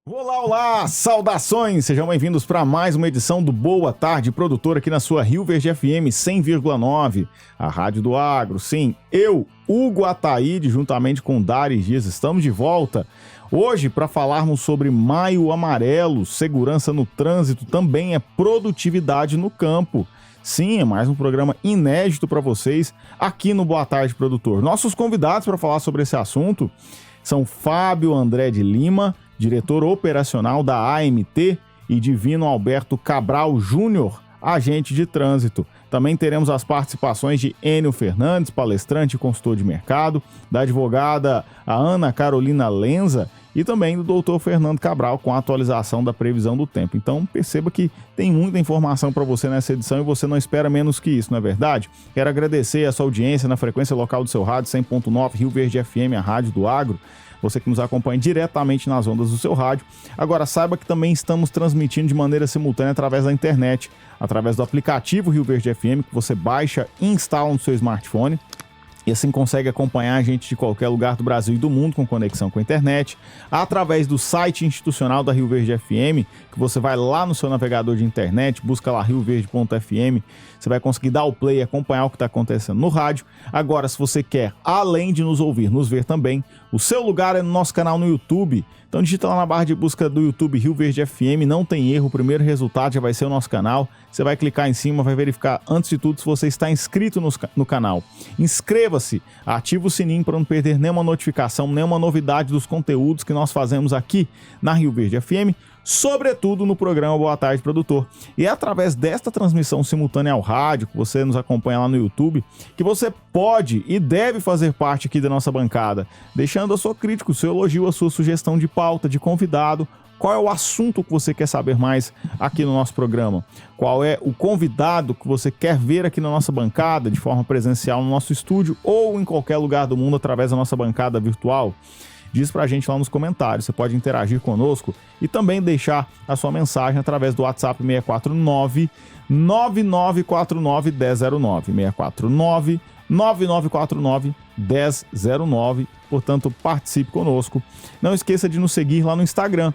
Olá, olá! Saudações! Sejam bem-vindos para mais uma edição do Boa Tarde Produtor aqui na sua Rio Verde FM 100,9, a Rádio do Agro. Sim, eu, Hugo Ataíde, juntamente com Dares Dias, estamos de volta. Hoje, para falarmos sobre Maio Amarelo, segurança no trânsito, também é produtividade no campo. Sim, é mais um programa inédito para vocês aqui no Boa Tarde Produtor. Nossos convidados para falar sobre esse assunto são Fábio André de Lima, diretor operacional da AMT, e Divino Alberto Cabral Júnior, agente de trânsito. Também teremos as participações de Enio Fernandes, palestrante e consultor de mercado, da advogada a Ana Carolina Lenza e também do doutor Fernando Cabral com a atualização da previsão do tempo. Então perceba que tem muita informação para você nessa edição e você não espera menos que isso, não é verdade? Quero agradecer a sua audiência na frequência local do seu rádio 100.9 Rio Verde FM, a Rádio do Agro. Você que nos acompanha diretamente nas ondas do seu rádio. Agora saiba que também estamos transmitindo de maneira simultânea através da internet, através do aplicativo Rio Verde FM, que você baixa e instala no seu smartphone. E assim consegue acompanhar a gente de qualquer lugar do Brasil e do mundo com conexão com a internet, através do site institucional da Rio Verde FM, que você vai lá no seu navegador de internet, busca lá rioverde.fm, você vai conseguir dar o play e acompanhar o que está acontecendo no rádio. Agora, se você quer, além de nos ouvir, nos ver também, o seu lugar é no nosso canal no YouTube. Então digita lá na barra de busca do YouTube Rio Verde FM, não tem erro, o primeiro resultado já vai ser o nosso canal. Você vai clicar em cima, vai verificar antes de tudo se você está inscrito no canal. Inscreva-se, ativa o sininho para não perder nenhuma notificação, nenhuma novidade dos conteúdos que nós fazemos aqui na Rio Verde FM, sobretudo no programa Boa Tarde Produtor. E é através desta transmissão simultânea ao rádio, que você nos acompanha lá no YouTube, que você pode e deve fazer parte aqui da nossa bancada, deixando a sua crítica, o seu elogio, a sua sugestão de pauta, de convidado. Qual é o assunto que você quer saber mais aqui no nosso programa? Qual é o convidado que você quer ver aqui na nossa bancada, de forma presencial no nosso estúdio ou em qualquer lugar do mundo através da nossa bancada virtual? Diz pra gente lá nos comentários, você pode interagir conosco e também deixar a sua mensagem através do WhatsApp 649-9949-1009, 649-9949-1009, portanto participe conosco. Não esqueça de nos seguir lá no Instagram,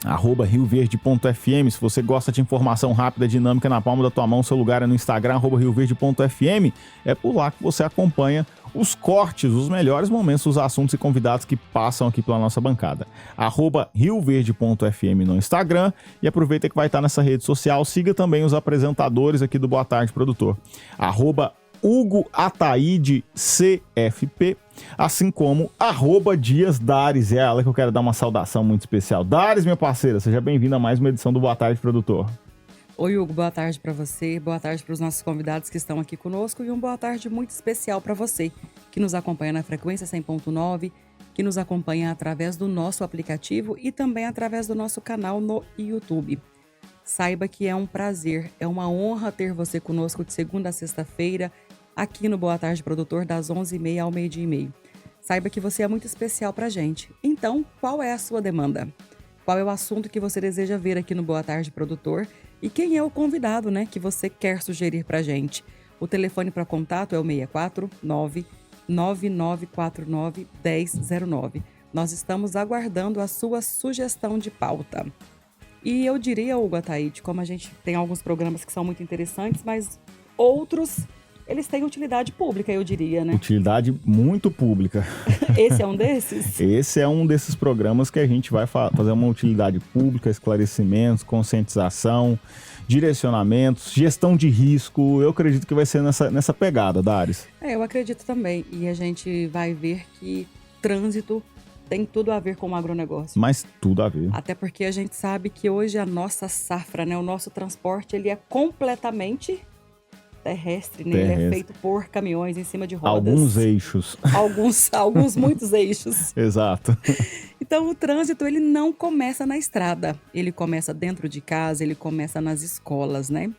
@rioverde.fm. Se você gosta de informação rápida, dinâmica na palma da tua mão, seu lugar é no Instagram, @rioverde.fm. É por lá que você acompanha os cortes, os melhores momentos, os assuntos e convidados que passam aqui pela nossa bancada. @rioverde.fm no Instagram. E aproveita que vai estar nessa rede social, siga também os apresentadores aqui do Boa Tarde Produtor. Hugo Ataíde CFP, assim como @Dias Dares. É ela que eu quero dar uma saudação muito especial. Dares, minha parceira, seja bem-vinda a mais uma edição do Boa Tarde Produtor. Oi, Hugo, boa tarde para você, boa tarde para os nossos convidados que estão aqui conosco e boa tarde muito especial para você que nos acompanha na frequência 100.9, que nos acompanha através do nosso aplicativo e também através do nosso canal no YouTube. Saiba que é um prazer, é uma honra ter você conosco de segunda a sexta-feira, aqui no Boa Tarde Produtor, das 11h30 ao 12h30. Saiba que você é muito especial pra gente. Então, qual é a sua demanda? Qual é o assunto que você deseja ver aqui no Boa Tarde Produtor? E quem é o convidado, né, que você quer sugerir pra gente? O telefone para contato é o 649-9949-1009. Nós estamos aguardando a sua sugestão de pauta. E eu diria, Hugo Ataíde, como a gente tem alguns programas que são muito interessantes, mas outros, eles têm utilidade pública, eu diria, né? Utilidade muito pública. Esse é um desses? Esse é um desses programas que a gente vai fazer uma utilidade pública, esclarecimentos, conscientização, direcionamentos, gestão de risco. Eu acredito que vai ser nessa pegada, Dares. Eu acredito também. E a gente vai ver que trânsito tem tudo a ver com o agronegócio. Mas tudo a ver. Até porque a gente sabe que hoje a nossa safra, né, o nosso transporte, ele é completamente terrestre, né? Ele é feito por caminhões em cima de rodas. Alguns eixos. Muitos eixos. Exato. Então o trânsito, ele não começa na estrada. Ele começa dentro de casa, ele começa nas escolas, né?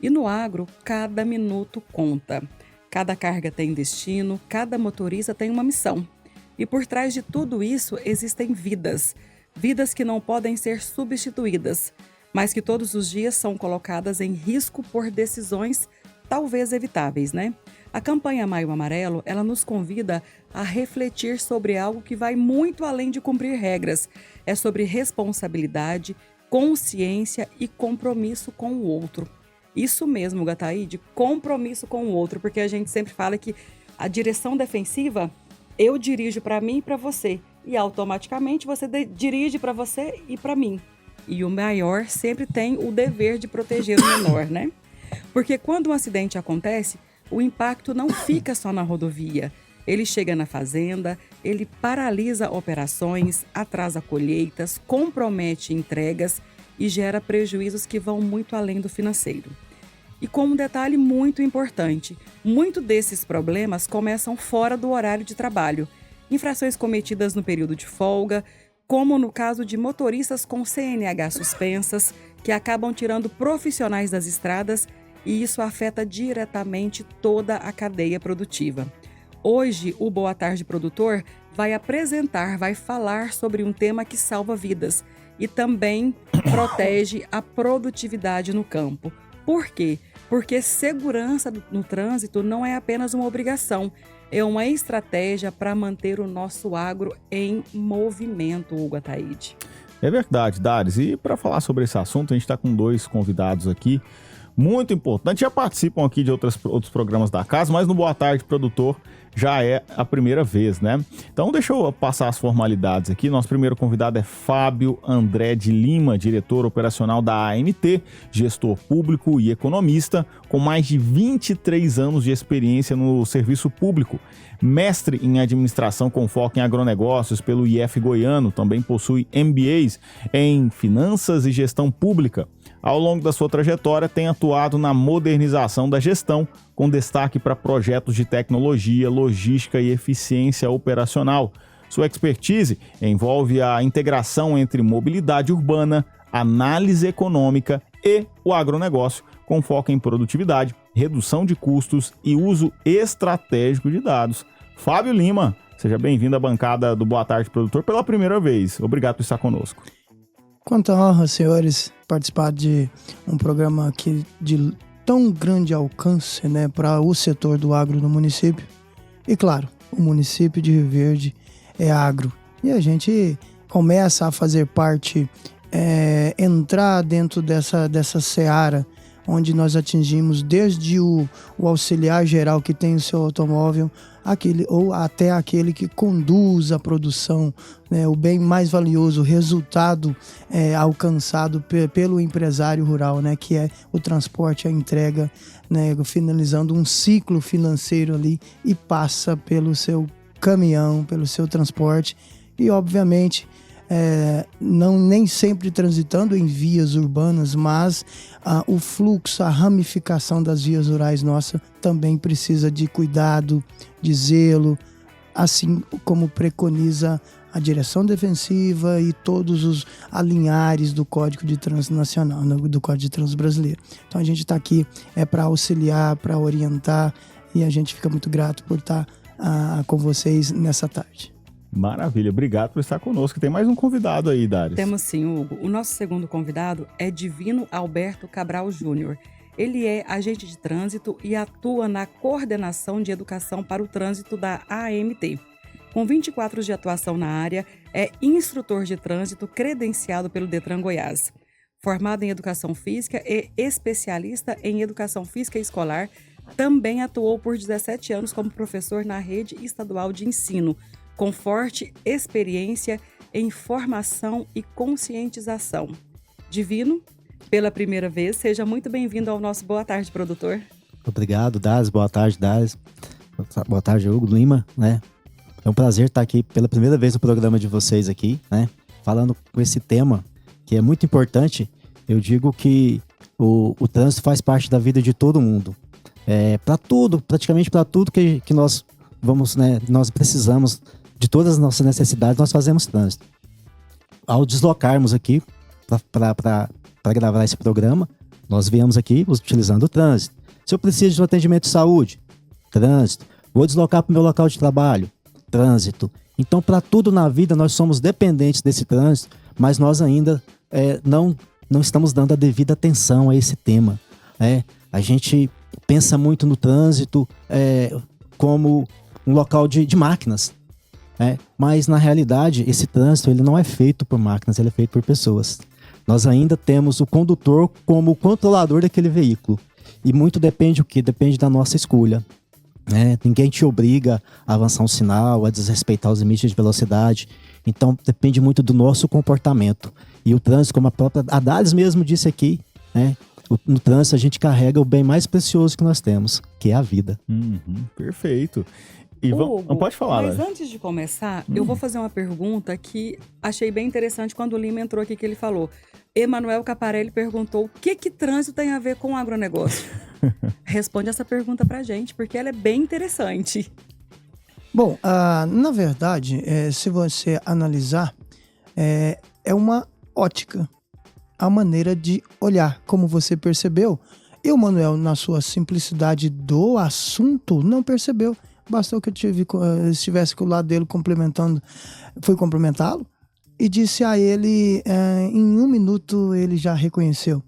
E no agro, cada minuto conta. Cada carga tem destino, cada motorista tem uma missão. E por trás de tudo isso existem vidas. Vidas que não podem ser substituídas, mas que todos os dias são colocadas em risco por decisões talvez evitáveis, né? A campanha Maio Amarelo, ela nos convida a refletir sobre algo que vai muito além de cumprir regras. É sobre responsabilidade, consciência e compromisso com o outro. Isso mesmo, Gataíde, compromisso com o outro, porque a gente sempre fala que a direção defensiva, eu dirijo para mim e para você, e automaticamente você dirige para você e para mim. E o maior sempre tem o dever de proteger o menor, né? Porque quando um acidente acontece, o impacto não fica só na rodovia. Ele chega na fazenda, ele paralisa operações, atrasa colheitas, compromete entregas e gera prejuízos que vão muito além do financeiro. E com um detalhe muito importante, muitos desses problemas começam fora do horário de trabalho. Infrações cometidas no período de folga, como no caso de motoristas com CNH suspensas, que acabam tirando profissionais das estradas, e isso afeta diretamente toda a cadeia produtiva. Hoje, o Boa Tarde Produtor vai falar sobre um tema que salva vidas e também protege a produtividade no campo. Por quê? Porque segurança no trânsito não é apenas uma obrigação, é uma estratégia para manter o nosso agro em movimento, Hugo Ataíde. É verdade, Dares. E para falar sobre esse assunto, a gente está com 2 convidados aqui muito importantes. Já participam aqui de outros programas da casa, mas no Boa Tarde Produtor já é a primeira vez, né? Então deixa eu passar as formalidades aqui. Nosso primeiro convidado é Fábio André de Lima, diretor operacional da AMT, gestor público e economista, com mais de 23 anos de experiência no serviço público. Mestre em administração com foco em agronegócios pelo IF Goiano, também possui MBAs em finanças e gestão pública. Ao longo da sua trajetória, tem atuado na modernização da gestão, com destaque para projetos de tecnologia, logística e eficiência operacional. Sua expertise envolve a integração entre mobilidade urbana, análise econômica e o agronegócio, com foco em produtividade, redução de custos e uso estratégico de dados. Fábio Lima, seja bem-vindo à bancada do Boa Tarde Produtor pela primeira vez. Obrigado por estar conosco. Quanta honra, senhores, participar de um programa aqui de tão grande alcance, né, para o setor do agro no município. E claro, o município de Rio Verde é agro. E a gente começa a fazer parte, entrar dentro dessa seara, onde nós atingimos desde o auxiliar geral que tem o seu automóvel, ou até aquele que conduz a produção, né, o bem mais valioso, o resultado alcançado pelo empresário rural, né, que é o transporte, a entrega, né, finalizando um ciclo financeiro ali e passa pelo seu caminhão, pelo seu transporte e, obviamente, nem sempre transitando em vias urbanas, mas o fluxo, a ramificação das vias rurais nossa também precisa de cuidado, de zelo, assim como preconiza a direção defensiva e todos os alinhares do Código de Trânsito Nacional, do Código de Trânsito Brasileiro. Então a gente está aqui para auxiliar, para orientar, e a gente fica muito grato por estar com vocês nessa tarde. Maravilha, obrigado por estar conosco. Tem mais um convidado aí, Dares. Temos sim, Hugo. O nosso segundo convidado é Divino Alberto Cabral Júnior. Ele é agente de trânsito e atua na coordenação de educação para o trânsito da AMT. Com 24 anos de atuação na área, é instrutor de trânsito credenciado pelo Detran Goiás. Formado em educação física e especialista em educação física escolar, também atuou por 17 anos como professor na rede estadual de ensino, com forte experiência em formação e conscientização. Divino, pela primeira vez, seja muito bem-vindo ao nosso Boa Tarde, produtor. Obrigado, Daz. Boa tarde, Daz. Boa tarde, Hugo Lima, né? É um prazer estar aqui pela primeira vez no programa de vocês aqui, né? Falando com esse tema que é muito importante. Eu digo que o trânsito faz parte da vida de todo mundo. Para tudo, praticamente para tudo que nós vamos, né? Nós precisamos de todas as nossas necessidades, nós fazemos trânsito. Ao deslocarmos aqui para gravar esse programa, nós viemos aqui utilizando o trânsito. Se eu preciso de um atendimento de saúde, trânsito. Vou deslocar para o meu local de trabalho, trânsito. Então, para tudo na vida, nós somos dependentes desse trânsito, mas nós ainda não estamos dando a devida atenção a esse tema. A gente pensa muito no trânsito como um local de máquinas, né? Mas na realidade esse trânsito ele não é feito por máquinas, ele é feito por pessoas. Nós ainda temos o condutor como o controlador daquele veículo. E muito depende o quê? Depende da nossa escolha. Ninguém te obriga a avançar um sinal, a desrespeitar os limites de velocidade. Então depende muito do nosso comportamento. E o trânsito, como a própria Adales mesmo disse aqui, no trânsito a gente carrega o bem mais precioso que nós temos, que é a vida. Perfeito. E Hugo, não pode falar. Mas antes de começar, eu vou fazer uma pergunta que achei bem interessante quando o Lima entrou aqui, que ele falou. Emanuel Caparelli perguntou o que trânsito tem a ver com agronegócio? Responde essa pergunta pra gente, porque ela é bem interessante. Bom, na verdade, se você analisar, é uma ótica, a maneira de olhar. Como você percebeu, Manuel, na sua simplicidade do assunto, não percebeu. Bastou que eu estivesse com o lado dele fui cumprimentá-lo e disse a ele, em 1 minuto ele já reconheceu.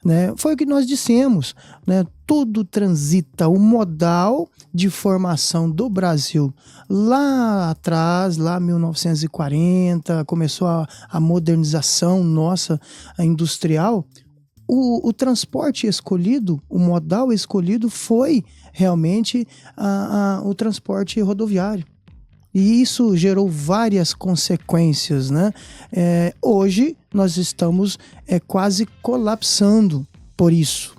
Né? Foi o que nós dissemos, né? Tudo transita, o modal de formação do Brasil lá atrás, lá 1940, começou a modernização nossa industrial. O transporte escolhido, o modal escolhido foi realmente o transporte rodoviário. E isso gerou várias consequências, né? Hoje nós estamos quase colapsando por isso.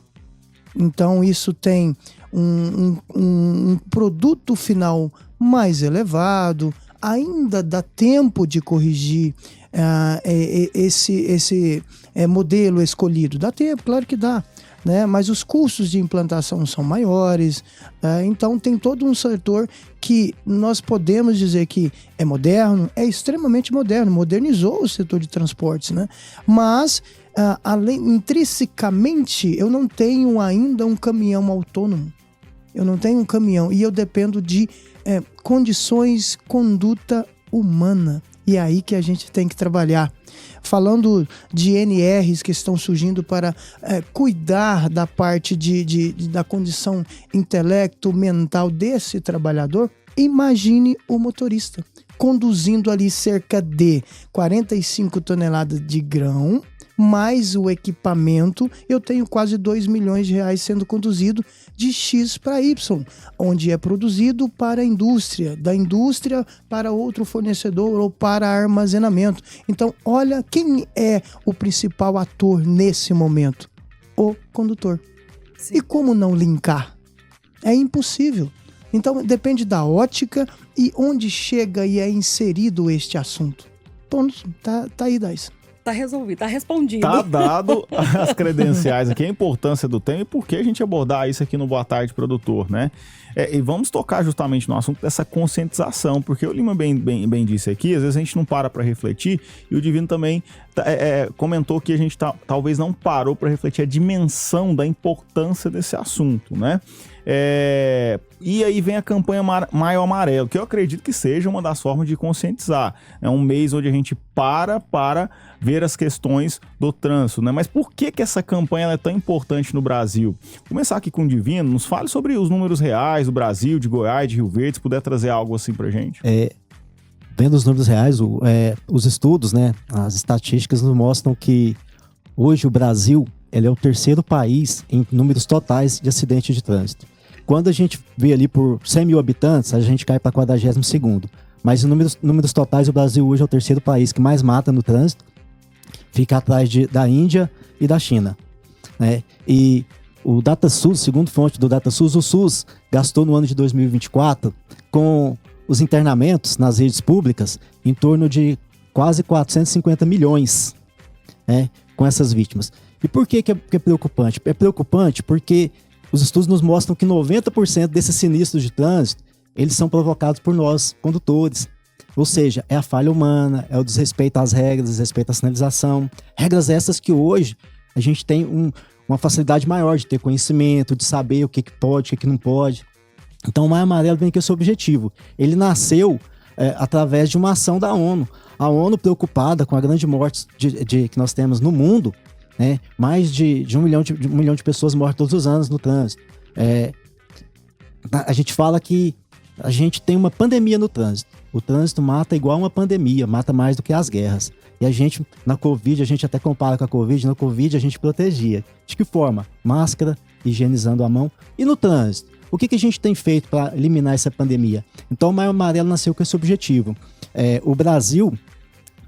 Então isso tem um produto final mais elevado, ainda dá tempo de corrigir esse modelo escolhido. Dá tempo, claro que dá. Né? Mas os custos de implantação são maiores, então tem todo um setor que nós podemos dizer que é moderno, é extremamente moderno, modernizou o setor de transportes, né? Mas intrinsecamente eu não tenho ainda um caminhão autônomo, eu não tenho um caminhão e eu dependo de condições, conduta humana, e é aí que a gente tem que trabalhar. Falando de NRs que estão surgindo para cuidar da parte da condição intelecto, mental desse trabalhador, imagine o motorista conduzindo ali cerca de 45 toneladas de grão, mais o equipamento, eu tenho quase 2 milhões de reais sendo conduzido de X para Y, onde é produzido para a indústria, da indústria para outro fornecedor ou para armazenamento. Então, olha quem é o principal ator nesse momento: o condutor. Sim. E como não linkar? É impossível. Então, depende da ótica e onde chega e é inserido este assunto. Ponto. Tá aí, Dais. Tá resolvido, tá respondido. Tá dado as credenciais aqui, a importância do tema e por que a gente abordar isso aqui no Boa Tarde Produtor, né? E vamos tocar justamente no assunto dessa conscientização, porque o Lima bem disse aqui, às vezes a gente não para refletir, e o Divino também comentou que a gente talvez não parou para refletir a dimensão da importância desse assunto, né? E aí vem a campanha Maio Amarelo, que eu acredito que seja uma das formas de conscientizar. É um mês onde a gente para ver as questões do trânsito, né? Mas por que essa campanha é tão importante no Brasil? Vou começar aqui com o Divino, nos fale sobre os números reais do Brasil, de Goiás, de Rio Verde, se puder trazer algo assim pra gente. Vendo os números reais, os estudos, né, as estatísticas nos mostram que hoje o Brasil ele é o 3º país em números totais de acidentes de trânsito. Quando a gente vê ali por 100 mil habitantes, a gente cai para 42º. Mas em números totais, o Brasil hoje é o 3º país que mais mata no trânsito. Fica atrás da Índia e da China, né? E o DataSUS, segundo fonte do DataSUS, o SUS gastou no ano de 2024 com os internamentos nas redes públicas em torno de quase 450 milhões, né, com essas vítimas. E por que é preocupante? É preocupante porque os estudos nos mostram que 90% desses sinistros de trânsito, eles são provocados por nós, condutores. Ou seja, é a falha humana, é o desrespeito às regras, desrespeito à sinalização. Regras essas que hoje a gente tem uma facilidade maior de ter conhecimento, de saber o que pode, o que não pode. Então o Maio Amarelo vem com esse objetivo. Ele nasceu através de uma ação da ONU. A ONU, preocupada com a grande morte que nós temos no mundo, né? Mais de 1 milhão de pessoas morrem todos os anos no trânsito. A gente fala que a gente tem uma pandemia no trânsito. O trânsito mata igual uma pandemia, mata mais do que as guerras. E a gente, na Covid, a gente até compara com a Covid, na Covid a gente protegia. De que forma? Máscara, higienizando a mão. E no trânsito? O que a gente tem feito para eliminar essa pandemia? Então o Maio Amarelo nasceu com esse objetivo. O Brasil,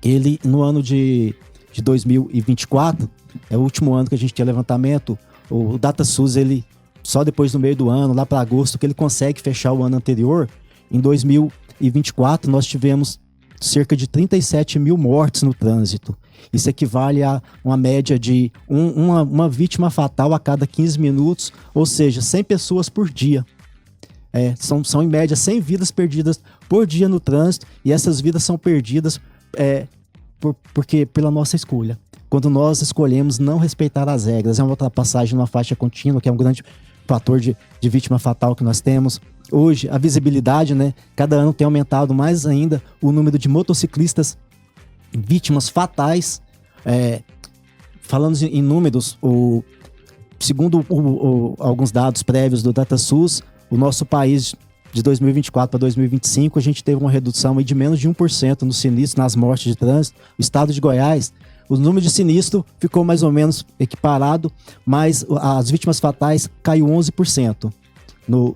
ele no ano de 2024, é o último ano que a gente tinha levantamento, o DataSUS, ele só depois do meio do ano, lá para agosto, que ele consegue fechar o ano anterior. Em 2024, nós tivemos cerca de 37 mil mortes no trânsito. Isso equivale a uma média de uma vítima fatal a cada 15 minutos, ou seja, 100 pessoas por dia. São em média 100 vidas perdidas por dia no trânsito, e essas vidas são perdidas porque pela nossa escolha. Quando nós escolhemos não respeitar as regras, é uma ultrapassagem numa faixa contínua, que é um grande fator de vítima fatal que nós temos. Hoje, a visibilidade, né? Cada ano tem aumentado mais ainda o número de motociclistas vítimas fatais. Falando em números, segundo alguns dados prévios do DataSUS, o nosso país, de 2024 para 2025, a gente teve uma redução aí de menos de 1% no sinistro, nas mortes de trânsito. O estado de Goiás, o número de sinistro ficou mais ou menos equiparado, mas as vítimas fatais caiu 11%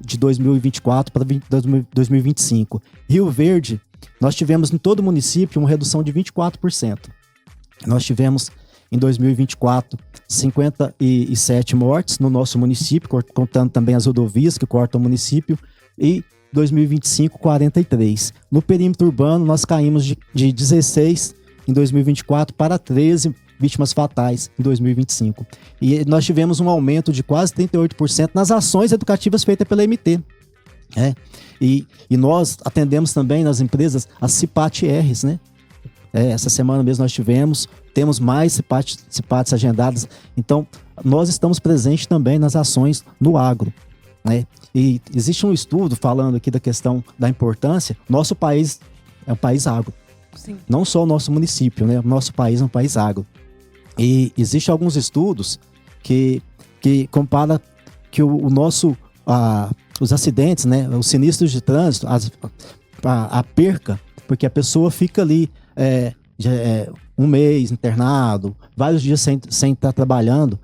de 2024 para 2025. Rio Verde, nós tivemos em todo o município uma redução de 24%. Nós tivemos em 2024 57 mortes no nosso município, contando também as rodovias que cortam o município, e 2025 43. No perímetro urbano nós caímos de 16 em 2024 para 13 vítimas fatais em 2025. E nós tivemos um aumento de quase 38% nas ações educativas feitas pela MT. E nós atendemos também nas empresas as CIPAT-Rs, né? Essa semana mesmo nós temos mais CIPATs agendadas. Então, nós estamos presentes também nas ações no agro, né? E existe um estudo falando aqui da questão da importância. Nosso país é um país agro. Sim. Não só o nosso município, né? O nosso país é um país agro. E existem alguns estudos que comparam que os acidentes, né? Os sinistros de trânsito, a perca, porque a pessoa fica ali um mês internado, vários dias sem estar trabalhando,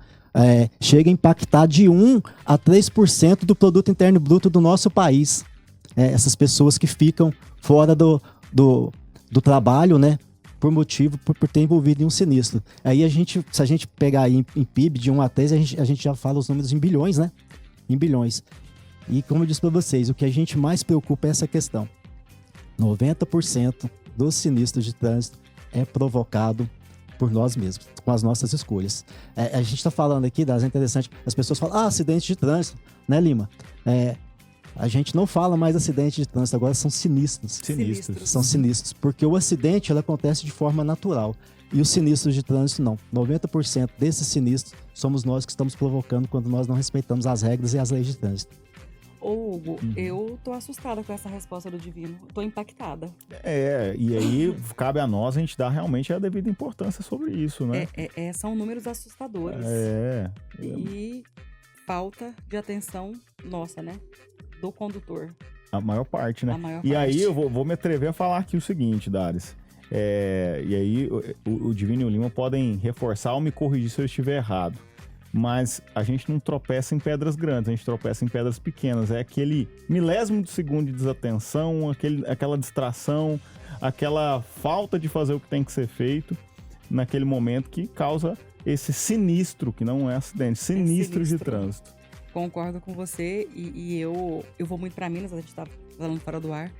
chega a impactar de 1 a 3% do produto interno bruto do nosso país. Essas pessoas que ficam fora do trabalho, né? Por ter envolvido em um sinistro. Aí se a gente pegar aí em PIB de 1 a 3, a gente já fala os números em bilhões, né? Em bilhões. E como eu disse para vocês, o que a gente mais preocupa é essa questão. 90% dos sinistros de trânsito é provocado por nós mesmos, com as nossas escolhas. A gente está falando aqui, é interessante, as pessoas falam, acidente de trânsito, né, Lima? A gente não fala mais acidente de trânsito, agora são sinistros. São sinistros, porque o acidente ele acontece de forma natural e os sinistros de trânsito não. 90% desses sinistros somos nós que estamos provocando quando nós não respeitamos as regras e as leis de trânsito. Hugo, eu tô assustada com essa resposta do Divino. Tô impactada. E aí cabe a nós a gente dar realmente a devida importância sobre isso, né? São números assustadores. E falta de atenção nossa, né? Do condutor. A maior parte, né? E parte. Aí eu vou me atrever a falar aqui o seguinte, Dares. E aí o Divino e o Lima podem reforçar ou me corrigir se eu estiver errado. Mas a gente não tropeça em pedras grandes, a gente tropeça em pedras pequenas. É aquele milésimo de segundo de desatenção, aquela distração, aquela falta de fazer o que tem que ser feito naquele momento que causa esse sinistro, que não é acidente, sinistro de trânsito. Concordo com você e eu vou muito para Minas, a gente tá falando fora do ar.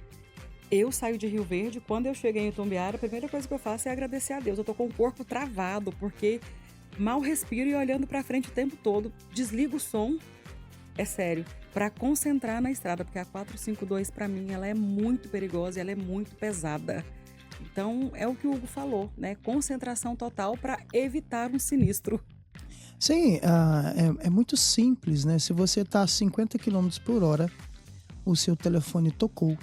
Eu saio de Rio Verde, quando eu cheguei em Itumbiara, a primeira coisa que eu faço é agradecer a Deus. Eu tô com o corpo travado, porque mal respiro e olhando pra frente o tempo todo, desligo o som, é sério, pra concentrar na estrada, porque a 452 pra mim, ela é muito perigosa e ela é muito pesada. Então, é o que o Hugo falou, né? Concentração total pra evitar um sinistro. Sim, é muito simples, né? Se você tá a 50 km por hora, o seu telefone tocou,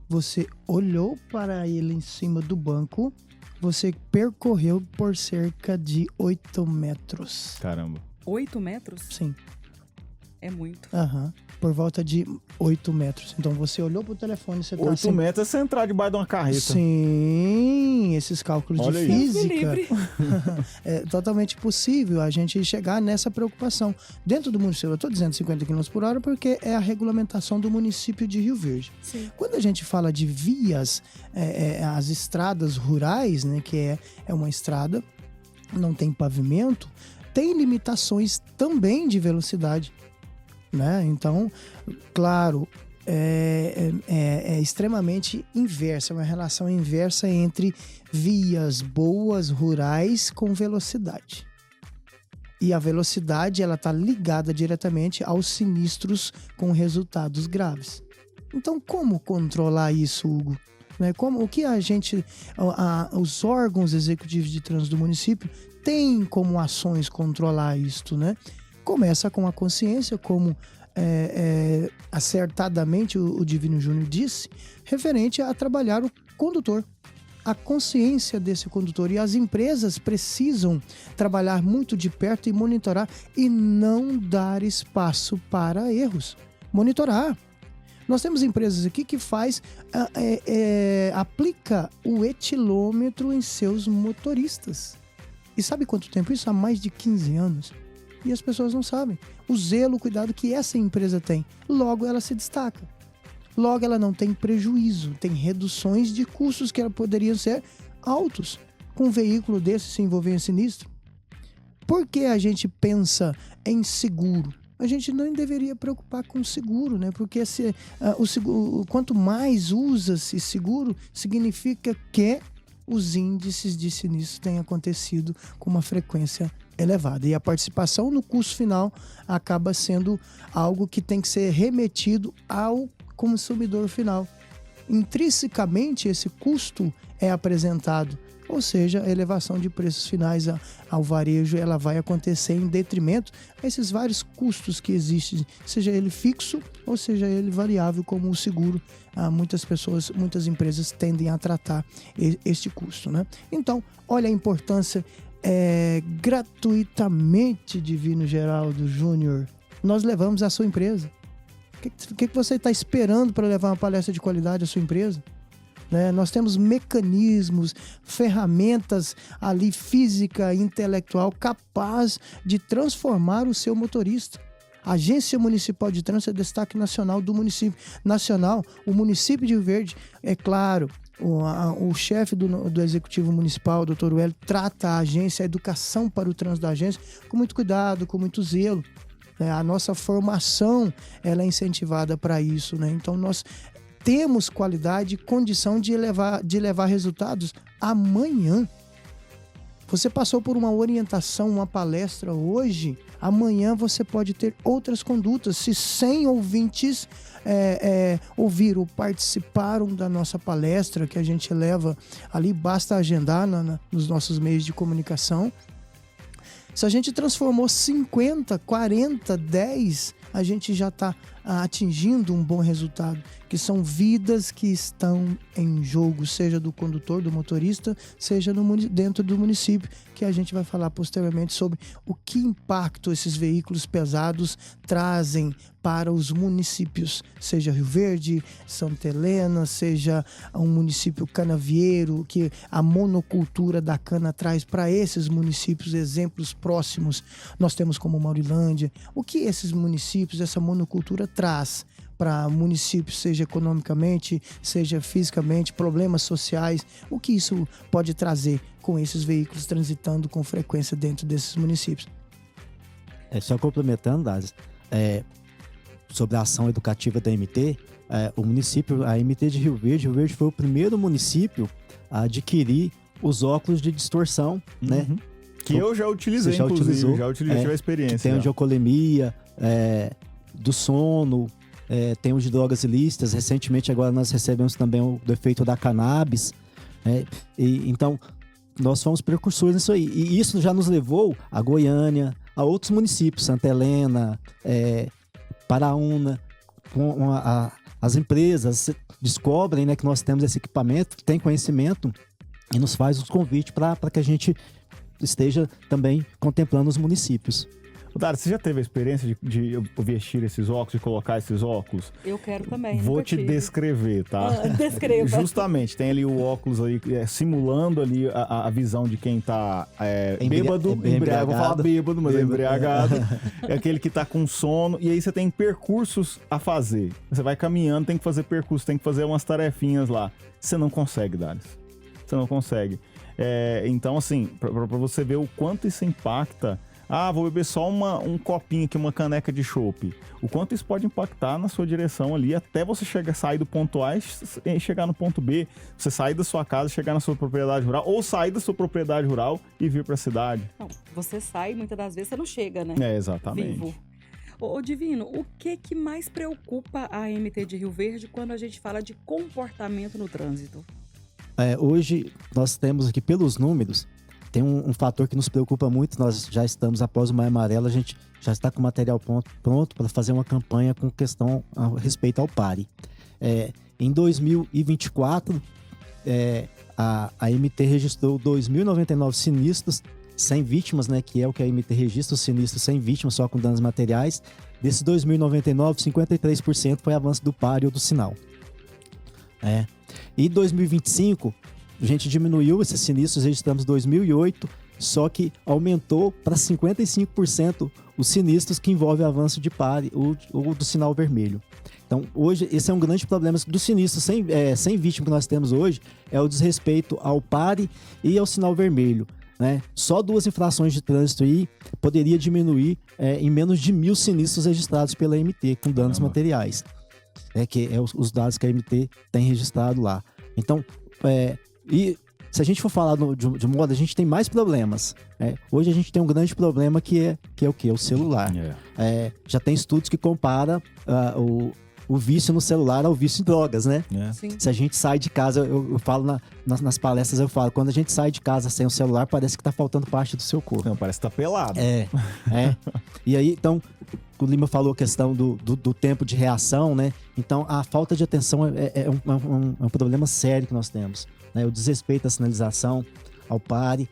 você olhou para ele em cima do banco, você percorreu por cerca de 8 metros. Caramba. 8 metros? Sim. É muito. Aham. Por volta de 8 metros. Então você olhou pro telefone, você tá 8 metros é você entrar debaixo de uma carreta. Sim, esses cálculos Olha de aí. física é totalmente possível a gente chegar nessa preocupação. Dentro do município, eu estou dizendo 50 km por hora porque é a regulamentação do município de Rio Verde. Sim. Quando a gente fala de vias, as estradas rurais, né, que é uma estrada, não tem pavimento, tem limitações também de velocidade, né? Então, claro, é extremamente inversa, é uma relação inversa entre vias boas rurais com velocidade. E a velocidade, ela está ligada diretamente aos sinistros com resultados graves. Então, como controlar isso, Hugo? Né? O que os órgãos executivos de trânsito do município têm como ações controlar isto, né? Começa com a consciência, como acertadamente o Divino Júnior disse, referente a trabalhar o condutor. A consciência desse condutor, e as empresas precisam trabalhar muito de perto e monitorar e não dar espaço para erros. Monitorar. Nós temos empresas aqui que aplica o etilômetro em seus motoristas. E sabe quanto tempo isso? Há mais de 15 anos. E as pessoas não sabem. O zelo, o cuidado que essa empresa tem. Logo, ela se destaca. Logo, ela não tem prejuízo. Tem reduções de custos que poderiam ser altos. Com um veículo desse se envolver em sinistro. Por que a gente pensa em seguro? A gente não deveria preocupar com o seguro, né? Porque o seguro, quanto mais usa-se seguro, significa que os índices de sinistro têm acontecido com uma frequência elevada. E a participação no custo final acaba sendo algo que tem que ser remetido ao consumidor final. Intrinsecamente, esse custo é apresentado, ou seja, a elevação de preços finais ao varejo, ela vai acontecer em detrimento a esses vários custos que existem, seja ele fixo ou seja ele variável, como o seguro. Muitas empresas tendem a tratar este custo, né? Então, olha a importância. Gratuitamente, Divino Geraldo Júnior, nós levamos a sua empresa. O que você está esperando para levar uma palestra de qualidade à sua empresa? Né? Nós temos mecanismos, ferramentas ali, física e intelectual, capaz de transformar o seu motorista. A Agência Municipal de Trânsito é destaque nacional do município. Nacional, o município de Rio Verde, é claro, o chefe do Executivo Municipal, o Dr. Hélio, trata a agência, a educação para o trânsito da agência, com muito cuidado, com muito zelo. A nossa formação, ela é incentivada para isso, né? Então, nós temos qualidade e condição de levar resultados amanhã. Você passou por uma orientação, uma palestra hoje, amanhã você pode ter outras condutas. Se 100 ouvintes ouviram, participaram da nossa palestra que a gente leva ali, basta agendar nos nossos meios de comunicação. Se a gente transformou 50, 40, 10, a gente já está atingindo um bom resultado, que são vidas que estão em jogo, seja do condutor, do motorista, seja dentro do município, que a gente vai falar posteriormente sobre o que impacto esses veículos pesados trazem para os municípios, seja Rio Verde, Santa Helena, seja um município canavieiro, que a monocultura da cana traz para esses municípios exemplos próximos. Nós temos como Maurilândia. O que esses municípios, essa monocultura traz para municípios, seja economicamente, seja fisicamente, problemas sociais, o que isso pode trazer com esses veículos transitando com frequência dentro desses municípios? Só complementando, Daz, sobre a ação educativa da MT, o município, a MT de Rio Verde foi o primeiro município a adquirir os óculos de distorção, né? Que eu já utilizei, já utilizou, tive a experiência. Tem o de alcoolemia, do sono, tem o de drogas ilícitas. Recentemente agora nós recebemos também o do efeito da cannabis, então nós fomos precursores nisso aí, e isso já nos levou a Goiânia, a outros municípios, Santa Helena, Paraúna. As empresas descobrem, né, que nós temos esse equipamento, tem conhecimento e nos faz os convites para que a gente esteja também contemplando os municípios. Dara, você já teve a experiência de vestir esses óculos, de colocar esses óculos? Eu quero também. Vou te descrever, tá? Descreva. Justamente, tem ali o óculos ali, simulando ali a visão de quem tá bêbado, embriagado. Vou falar bêbado, mas é embriagado. É aquele que tá com sono. E aí você tem percursos a fazer. Você vai caminhando, tem que fazer percurso, tem que fazer umas tarefinhas lá. Você não consegue, Daris. Você não consegue. Então, assim, pra você ver o quanto isso impacta. Vou beber só um copinho aqui, uma caneca de chopp. O quanto isso pode impactar na sua direção ali, até você sair do ponto A e chegar no ponto B. Você sair da sua casa, chegar na sua propriedade rural, ou sair da sua propriedade rural e vir para a cidade. Não, você sai, muitas das vezes você não chega, né? Exatamente. Vivo. Ô Divino, o que mais preocupa a AMT de Rio Verde quando a gente fala de comportamento no trânsito? Hoje, nós temos aqui, pelos números, tem um fator que nos preocupa muito. Nós já estamos após o Maio Amarelo, a gente já está com o material pronto para fazer uma campanha com questão a respeito ao PARE. Em 2024, a AMT registrou 2.099 sinistros sem vítimas, né, que é o que a AMT registra, os sinistros sem vítimas, só com danos materiais. Desses 2.099, 53% foi avanço do PARE ou do sinal. E 2025, a gente diminuiu esses sinistros, registramos 2008, só que aumentou para 55% os sinistros que envolvem avanço de PARE ou do sinal vermelho. Então, hoje, esse é um grande problema do sinistro sem vítima que nós temos hoje, é o desrespeito ao PARE e ao sinal vermelho. Né? Só 2 infrações de trânsito aí poderia diminuir em menos de 1.000 sinistros registrados pela AMT com danos materiais. Que é os dados que a AMT tem registrado lá. Então, e se a gente for falar de modo, a gente tem mais problemas. Hoje a gente tem um grande problema que é o quê? O celular. Já tem estudos que comparam o vício no celular ao vício em drogas, né? Se a gente sai de casa, eu falo nas palestras, eu falo, quando a gente sai de casa sem o celular, parece que tá faltando parte do seu corpo. Não, parece que tá pelado. E aí, então, o Lima falou a questão do tempo de reação, né? Então, a falta de atenção é um problema sério que nós temos. Né? O desrespeito à sinalização, ao PARE,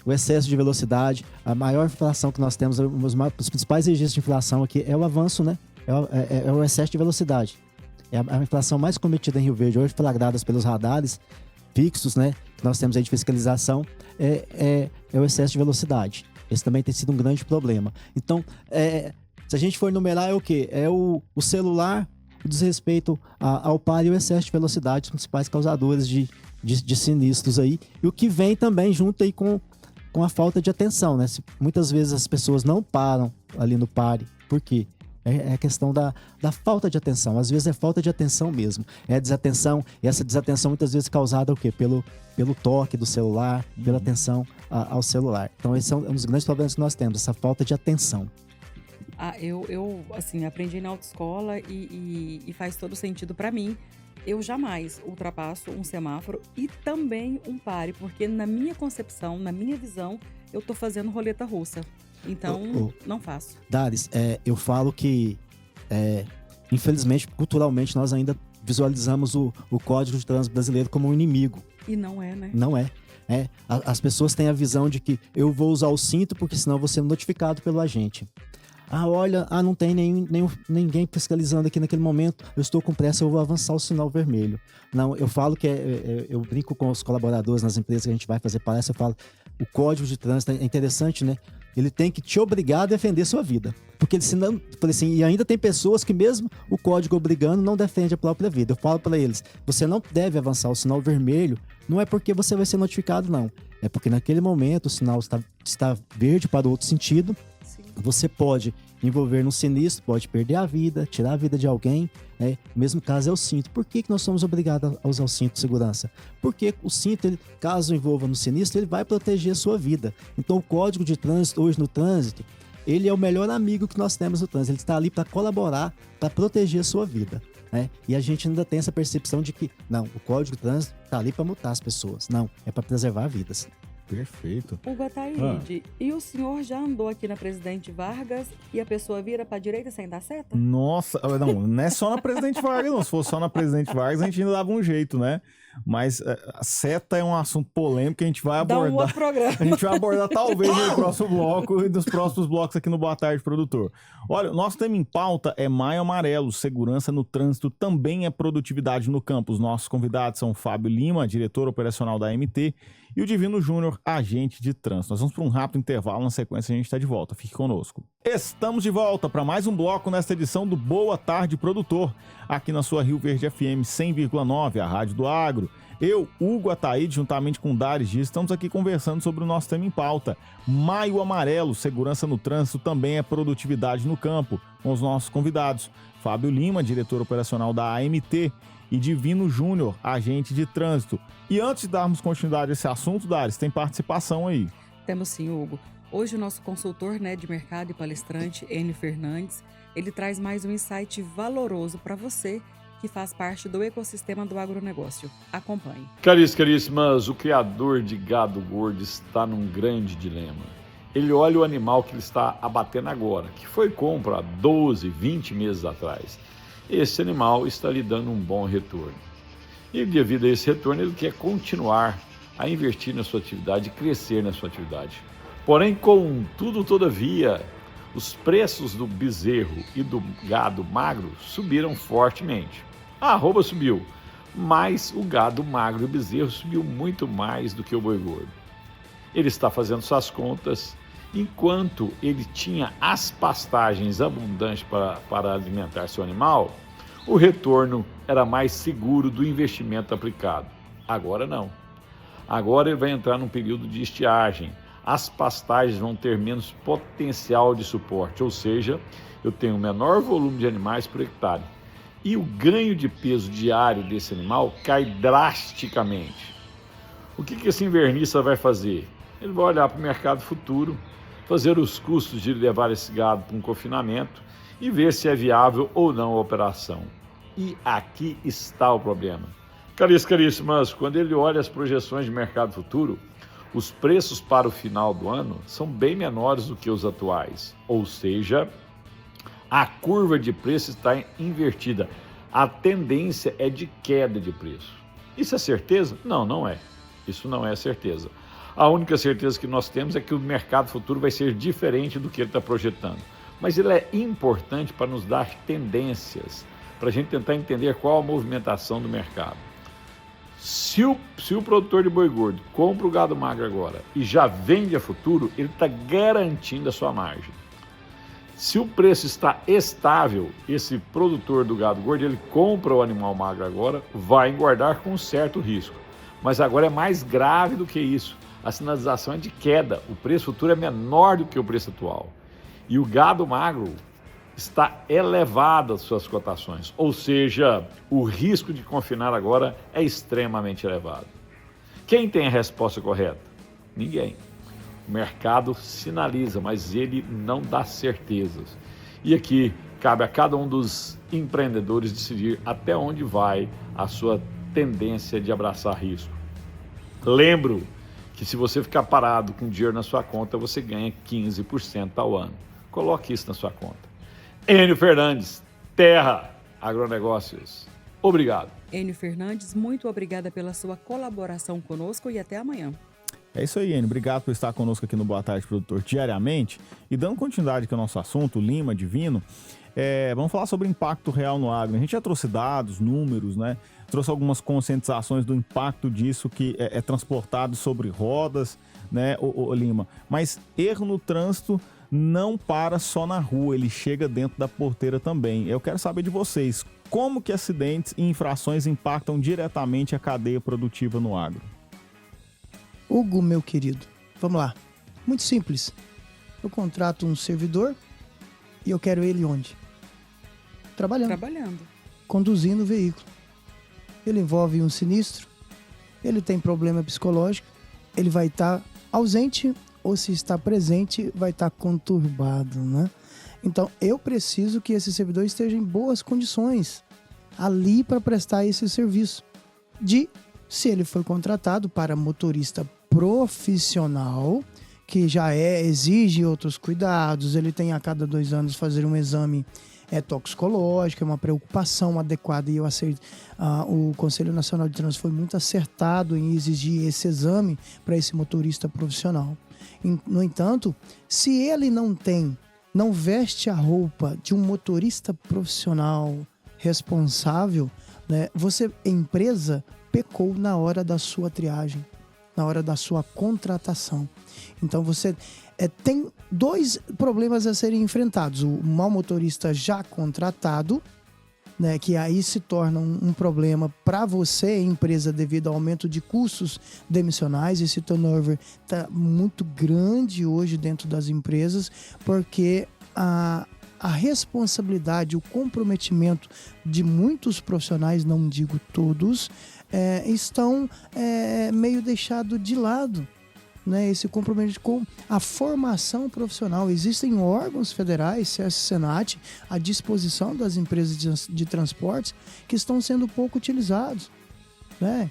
o excesso de velocidade. A maior inflação que nós temos, os principais registros de inflação aqui é o avanço, né? É o excesso de velocidade. É a inflação mais cometida em Rio Verde hoje, flagradas pelos radares fixos, né? Que nós temos aí de fiscalização, é o excesso de velocidade. Esse também tem sido um grande problema. Então, se a gente for enumerar, é o quê? É o celular, o desrespeito ao PARE e o excesso de velocidade, os principais causadores de sinistros aí. E o que vem também junto aí com a falta de atenção, né? Muitas vezes as pessoas não param ali no PARE. Por quê? É a questão da falta de atenção. Às vezes é falta de atenção mesmo. É desatenção. E essa desatenção muitas vezes causada o quê? Pelo toque do celular, pela atenção ao celular. Então esse é um dos grandes problemas que nós temos, essa falta de atenção. Eu assim, aprendi na autoescola e faz todo sentido para mim. Eu jamais ultrapasso um semáforo e também um PARE, porque na minha concepção, na minha visão, eu tô fazendo roleta russa. Então, não faço. Daris, eu falo que, infelizmente, culturalmente, nós ainda visualizamos o Código de Trânsito brasileiro como um inimigo. E não é, né? Não é. As pessoas têm a visão de que eu vou usar o cinto porque senão eu vou ser notificado pelo agente. Olha, não tem ninguém fiscalizando aqui naquele momento, eu estou com pressa, eu vou avançar o sinal vermelho. Não, eu falo que eu brinco com os colaboradores nas empresas que a gente vai fazer palestra, eu falo, o Código de Trânsito é interessante, né? Ele tem que te obrigar a defender sua vida. Porque senão, e ainda tem pessoas que mesmo o código obrigando não defende a própria vida. Eu falo para eles, você não deve avançar o sinal vermelho, não é porque você vai ser notificado, não. É porque naquele momento o sinal está verde para o outro sentido. Sim. Você pode envolver num sinistro, pode perder a vida, tirar a vida de alguém. O mesmo caso é o cinto. Por que nós somos obrigados a usar o cinto de segurança? Porque o cinto, caso envolva no sinistro, ele vai proteger a sua vida. Então o Código de Trânsito, hoje no trânsito, ele é o melhor amigo que nós temos no trânsito. Ele está ali para colaborar, para proteger a sua vida. E a gente ainda tem essa percepção de que, não, o Código de Trânsito está ali para multar as pessoas. Não, é para preservar vidas. Perfeito. Hugo Ataíde, e o senhor já andou aqui na Presidente Vargas e a pessoa vira pra direita sem dar seta? Nossa, não é só na Presidente Vargas, não. Se fosse só na Presidente Vargas, a gente ainda dava um jeito, né? Mas a seta é um assunto polêmico que a gente vai Dá abordar. um outro programa. A gente vai abordar talvez no próximo bloco e nos próximos blocos aqui no Boa Tarde, Produtor. Olha, o nosso tema em pauta é Maio Amarelo, segurança no trânsito também é produtividade no campo. Os nossos convidados são Fábio Lima, diretor operacional da AMT, e o Divino Júnior, agente de trânsito. Nós vamos para um rápido intervalo, na sequência a gente está de volta. Fique conosco. Estamos de volta para mais um bloco nesta edição do Boa Tarde, Produtor, aqui na sua Rio Verde FM 100,9, a Rádio do Agro. Eu, Hugo Ataíde, juntamente com Dares Dias, estamos aqui conversando sobre o nosso tema em pauta. Maio Amarelo, segurança no trânsito também é produtividade no campo, com os nossos convidados. Fábio Lima, diretor operacional da AMT, e Divino Júnior, agente de trânsito. E antes de darmos continuidade a esse assunto, Dares, tem participação aí. Temos sim, Hugo. Hoje o nosso consultor de mercado e palestrante, Enio Fernandes, ele traz mais um insight valoroso para você que faz parte do ecossistema do agronegócio. Acompanhe. Caríssimas, o criador de gado gordo está num grande dilema. Ele olha o animal que ele está abatendo agora, que foi compra há 12, 20 meses atrás. Esse animal está lhe dando um bom retorno. E devido a esse retorno, ele quer continuar a investir na sua atividade e crescer na sua atividade. Porém, contudo, todavia, os preços do bezerro e do gado magro subiram fortemente. A arroba subiu, mas o gado magro e o bezerro subiu muito mais do que o boi gordo. Ele está fazendo suas contas, enquanto ele tinha as pastagens abundantes para alimentar seu animal, o retorno era mais seguro do investimento aplicado. Agora não. Agora ele vai entrar num período de estiagem. As pastagens vão ter menos potencial de suporte, ou seja, eu tenho menor volume de animais por hectare. E o ganho de peso diário desse animal cai drasticamente. O que esse invernista vai fazer? Ele vai olhar para o mercado futuro, fazer os custos de levar esse gado para um confinamento e ver se é viável ou não a operação. E aqui está o problema. Caríssimas, quando ele olha as projeções de mercado futuro, os preços para o final do ano são bem menores do que os atuais, ou seja, a curva de preço está invertida. A tendência é de queda de preço. Isso é certeza? Não é. Isso não é certeza. A única certeza que nós temos é que o mercado futuro vai ser diferente do que ele está projetando. Mas ele é importante para nos dar tendências, para a gente tentar entender qual a movimentação do mercado. Se o produtor de boi gordo compra o gado magro agora e já vende a futuro, ele está garantindo a sua margem. Se o preço está estável, esse produtor do gado gordo, ele compra o animal magro agora, vai engordar com um certo risco. Mas agora é mais grave do que isso. A sinalização é de queda, o preço futuro é menor do que o preço atual. E o gado magro está elevado as suas cotações, ou seja, o risco de confinar agora é extremamente elevado. Quem tem a resposta correta? Ninguém. O mercado sinaliza, mas ele não dá certezas. E aqui cabe a cada um dos empreendedores decidir até onde vai a sua tendência de abraçar risco. Lembro que se você ficar parado com dinheiro na sua conta, você ganha 15% ao ano. Coloque isso na sua conta. Enio Fernandes, Terra Agronegócios. Obrigado. Enio Fernandes, muito obrigada pela sua colaboração conosco e até amanhã. É isso aí, Enio. Obrigado por estar conosco aqui no Boa Tarde, Produtor, diariamente. E dando continuidade aqui ao nosso assunto, Lima, Divino, vamos falar sobre o impacto real no agro. A gente já trouxe dados, números, né? Trouxe algumas conscientizações do impacto disso que é transportado sobre rodas, né, o Lima? Mas erro no trânsito não para só na rua, ele chega dentro da porteira também. Eu quero saber de vocês, como que acidentes e infrações impactam diretamente a cadeia produtiva no agro? Hugo, meu querido, vamos lá. Muito simples. Eu contrato um servidor e eu quero ele onde? Trabalhando. Conduzindo o veículo. Ele envolve um sinistro, ele tem problema psicológico, ele vai estar ausente ou se está presente, vai estar conturbado, né? Então, eu preciso que esse servidor esteja em boas condições ali para prestar esse serviço. Se ele foi contratado para motorista profissional, que já exige outros cuidados, ele tem a cada 2 anos fazer um exame é toxicológica, é uma preocupação adequada, e o Conselho Nacional de Trânsito foi muito acertado em exigir esse exame para esse motorista profissional. No entanto, se ele não veste a roupa de um motorista profissional responsável, né, você, empresa, pecou na hora da sua triagem, na hora da sua contratação. Então você tem dois problemas a serem enfrentados: o mau motorista já contratado, né, que aí se torna um problema para você, empresa, devido ao aumento de custos demissionais. Esse turnover está muito grande hoje dentro das empresas, porque a responsabilidade, o comprometimento de muitos profissionais, não digo todos, estão meio deixados de lado, né? Esse comprometimento com a formação profissional. Existem órgãos federais, CS Senat, à disposição das empresas de transportes, que estão sendo pouco utilizados, né?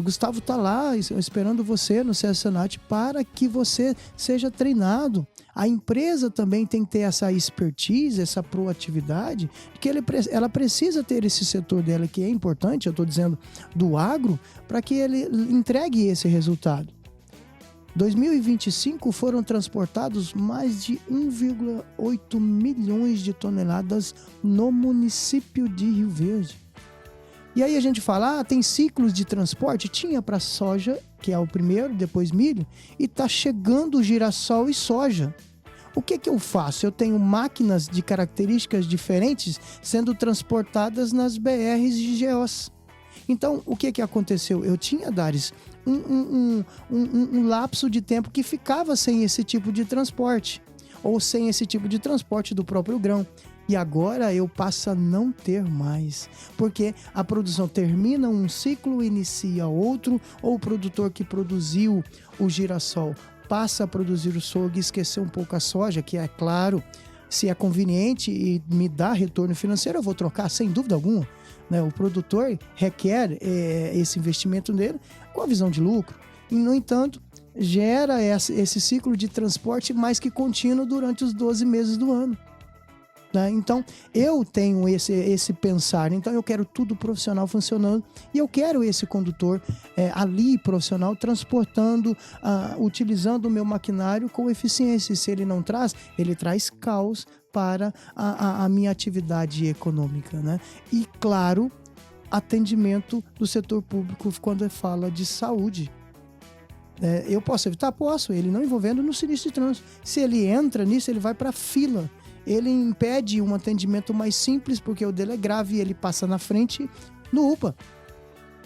Gustavo está lá esperando você no CS Senat para que você seja treinado. A empresa também tem que ter essa expertise, essa proatividade, que ela precisa ter esse setor dela, que é importante, eu estou dizendo, do agro, para que ele entregue esse resultado. 2025 foram transportados mais de 1,8 milhões de toneladas no município de Rio Verde. E aí a gente fala, tem ciclos de transporte? Tinha para soja, que é o primeiro, depois milho, e tá chegando girassol e soja. O que eu faço? Eu tenho máquinas de características diferentes sendo transportadas nas BRs e GOs. Então, o que aconteceu? Eu tinha, Dares, um lapso de tempo que ficava sem esse tipo de transporte, ou sem esse tipo de transporte do próprio grão. E agora eu passo a não ter mais, porque a produção termina um ciclo, inicia outro, ou o produtor que produziu o girassol passa a produzir o sorgo e esquecer um pouco a soja, que é claro, se é conveniente e me dá retorno financeiro, eu vou trocar sem dúvida alguma, né? O produtor requer esse investimento dele com a visão de lucro. E, no entanto, gera esse ciclo de transporte mais que contínuo durante os 12 meses do ano. Né? Então, eu tenho esse pensar. Então, eu quero tudo profissional funcionando e eu quero esse condutor ali profissional transportando, utilizando o meu maquinário com eficiência. E se ele não traz, ele traz caos para a minha atividade econômica. Né? E, claro, atendimento do setor público quando fala de saúde. Eu posso evitar? Posso. Ele não envolvendo no sinistro de trânsito. Se ele entra nisso, ele vai para a fila. Ele impede um atendimento mais simples, porque o dele é grave e ele passa na frente no UPA.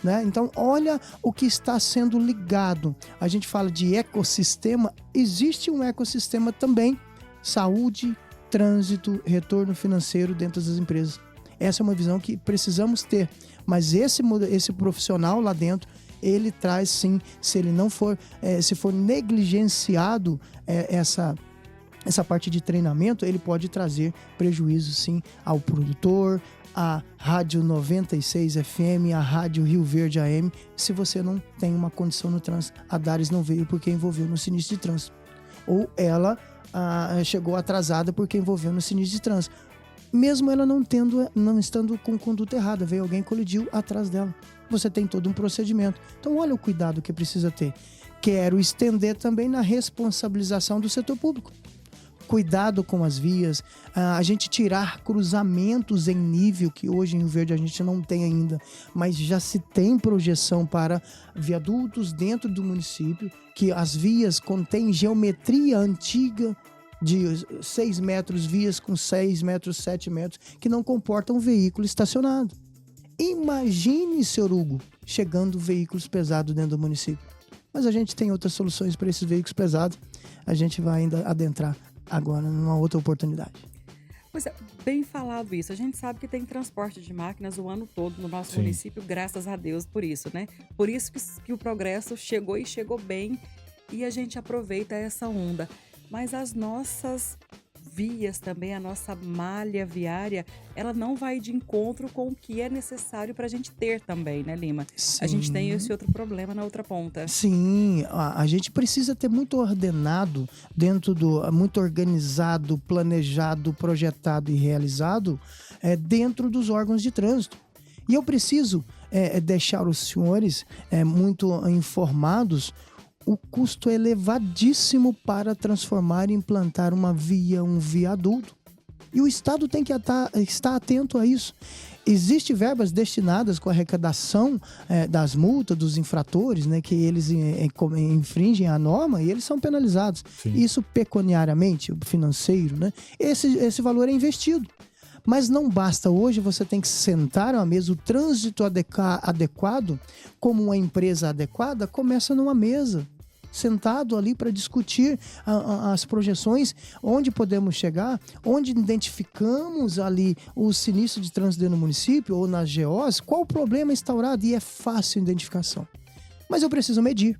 Né? Então, olha o que está sendo ligado. A gente fala de ecossistema, existe um ecossistema também. Saúde, trânsito, retorno financeiro dentro das empresas. Essa é uma visão que precisamos ter. Mas esse profissional lá dentro, ele traz sim, se ele não for, se for negligenciado essa parte de treinamento, ele pode trazer prejuízo sim ao produtor, à Rádio 96 FM, à Rádio Rio Verde AM, se você não tem uma condição no trânsito. A Dares não veio porque envolveu no sinistro de trânsito. Ou ela chegou atrasada porque envolveu no sinistro de trânsito. Mesmo ela não estando com conduta errada, veio alguém e colidiu atrás dela. Você tem todo um procedimento. Então olha o cuidado que precisa ter. Quero estender também na responsabilização do setor público. Cuidado com as vias, a gente tirar cruzamentos em nível, que hoje em Rio Verde a gente não tem ainda, mas já se tem projeção para viadutos dentro do município, que as vias contêm geometria antiga de 6 metros, vias com 6 metros, 7 metros, que não comportam veículo estacionado. Imagine, senhor Hugo, chegando veículos pesados dentro do município. Mas a gente tem outras soluções para esses veículos pesados, a gente vai ainda adentrar agora numa outra oportunidade. Pois é, bem falado isso. A gente sabe que tem transporte de máquinas o ano todo no nosso município, graças a Deus por isso, né? Por isso que o progresso chegou e chegou bem e a gente aproveita essa onda. Mas as nossas vias também, a nossa malha viária, ela não vai de encontro com o que é necessário para a gente ter também, né, Lima? Sim. A gente tem esse outro problema na outra ponta. Sim, a gente precisa ter muito ordenado muito organizado, planejado, projetado e realizado dentro dos órgãos de trânsito. E eu preciso deixar os senhores muito informados. O custo é elevadíssimo para transformar e implantar uma via, um viaduto. E o Estado tem que estar atento a isso. Existem verbas destinadas com a arrecadação das multas dos infratores, né, que eles infringem a norma e eles são penalizados. Sim. Isso pecuniariamente, financeiro, né? Esse valor é investido. Mas não basta. Hoje você tem que sentar à mesa. O trânsito adequado, como uma empresa adequada, começa numa mesa. Sentado ali para discutir as projeções, onde podemos chegar, onde identificamos ali o sinistro de trânsito dentro do município ou nas GOs, qual o problema instaurado, e é fácil a identificação. Mas eu preciso medir.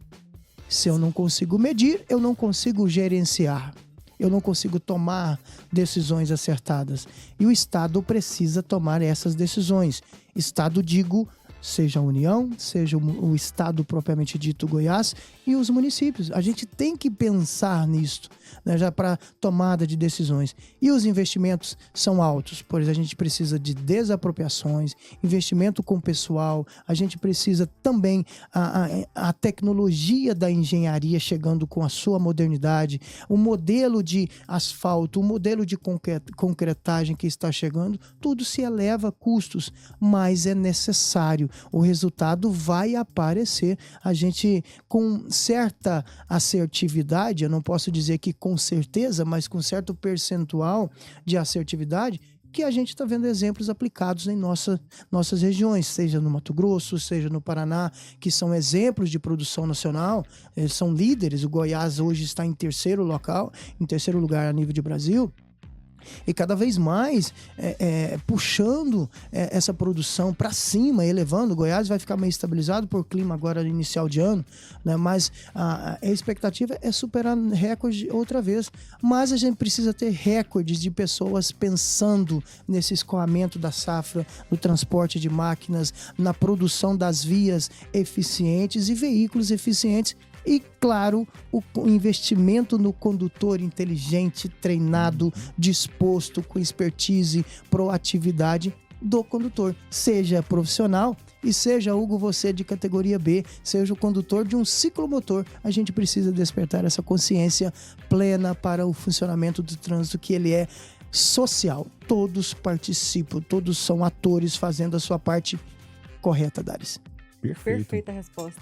Se eu não consigo medir, eu não consigo gerenciar. Eu não consigo tomar decisões acertadas. E o Estado precisa tomar essas decisões. Estado, digo, seja a União, seja o Estado propriamente dito, Goiás, e os municípios. A gente tem que pensar nisso, né, já para tomada de decisões. E os investimentos são altos, por exemplo, a gente precisa de desapropriações, investimento com pessoal, a gente precisa também a tecnologia da engenharia chegando com a sua modernidade, o modelo de asfalto, o modelo de concretagem que está chegando, tudo se eleva a custos, mas é necessário. O resultado vai aparecer. A gente, com certa assertividade, eu não posso dizer que com certeza, mas com certo percentual de assertividade, que a gente está vendo exemplos aplicados em nossas regiões, seja no Mato Grosso, seja no Paraná, que são exemplos de produção nacional, eles são líderes. O Goiás hoje está em terceiro lugar a nível de Brasil. E cada vez mais puxando essa produção para cima, elevando. O Goiás vai ficar meio estabilizado por clima agora inicial de ano, né? Mas a expectativa é superar recorde outra vez. Mas a gente precisa ter recordes de pessoas pensando nesse escoamento da safra, no transporte de máquinas, na produção das vias eficientes e veículos eficientes. E, claro, o investimento no condutor inteligente, treinado, disposto, com expertise, proatividade do condutor. Seja profissional e seja, Hugo, você de categoria B, seja o condutor de um ciclomotor, a gente precisa despertar essa consciência plena para o funcionamento do trânsito, que ele é social. Todos participam, todos são atores fazendo a sua parte correta, Daris. Perfeita resposta.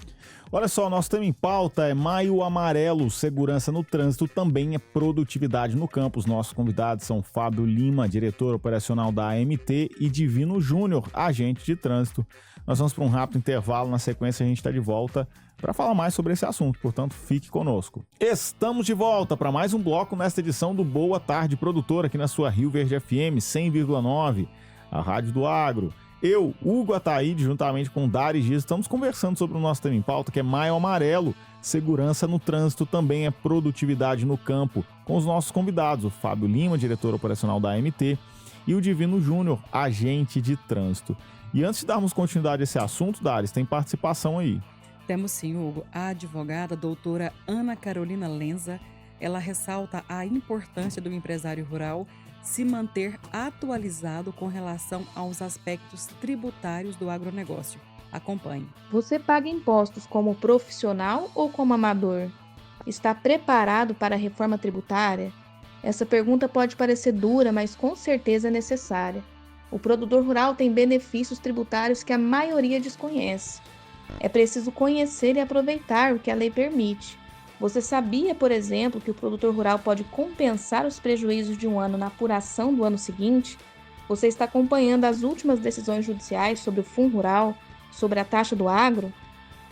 Olha só, nosso tema em pauta é Maio Amarelo, segurança no trânsito também é produtividade no campo. Os nossos convidados são Fábio Lima, diretor operacional da AMT, e Divino Júnior, agente de trânsito. Nós vamos para um rápido intervalo, na sequência a gente está de volta para falar mais sobre esse assunto, portanto fique conosco. Estamos de volta para mais um bloco nesta edição do Boa Tarde Produtor, aqui na sua Rio Verde FM 100,9, a Rádio do Agro. Eu, Hugo Ataíde, juntamente com Daris Dias, estamos conversando sobre o nosso tema em pauta, que é Maio Amarelo, segurança no trânsito também é produtividade no campo, com os nossos convidados, o Fábio Lima, diretor operacional da AMT, e o Divino Júnior, agente de trânsito. E antes de darmos continuidade a esse assunto, Daris, tem participação aí. Temos sim, Hugo. A advogada doutora Ana Carolina Lenza, ela ressalta a importância do empresário rural se manter atualizado com relação aos aspectos tributários do agronegócio. Acompanhe. Você paga impostos como profissional ou como amador? Está preparado para a reforma tributária? Essa pergunta pode parecer dura, mas com certeza é necessária. O produtor rural tem benefícios tributários que a maioria desconhece. É preciso conhecer e aproveitar o que a lei permite. Você sabia, por exemplo, que o produtor rural pode compensar os prejuízos de um ano na apuração do ano seguinte? Você está acompanhando as últimas decisões judiciais sobre o Fundo Rural, sobre a taxa do agro?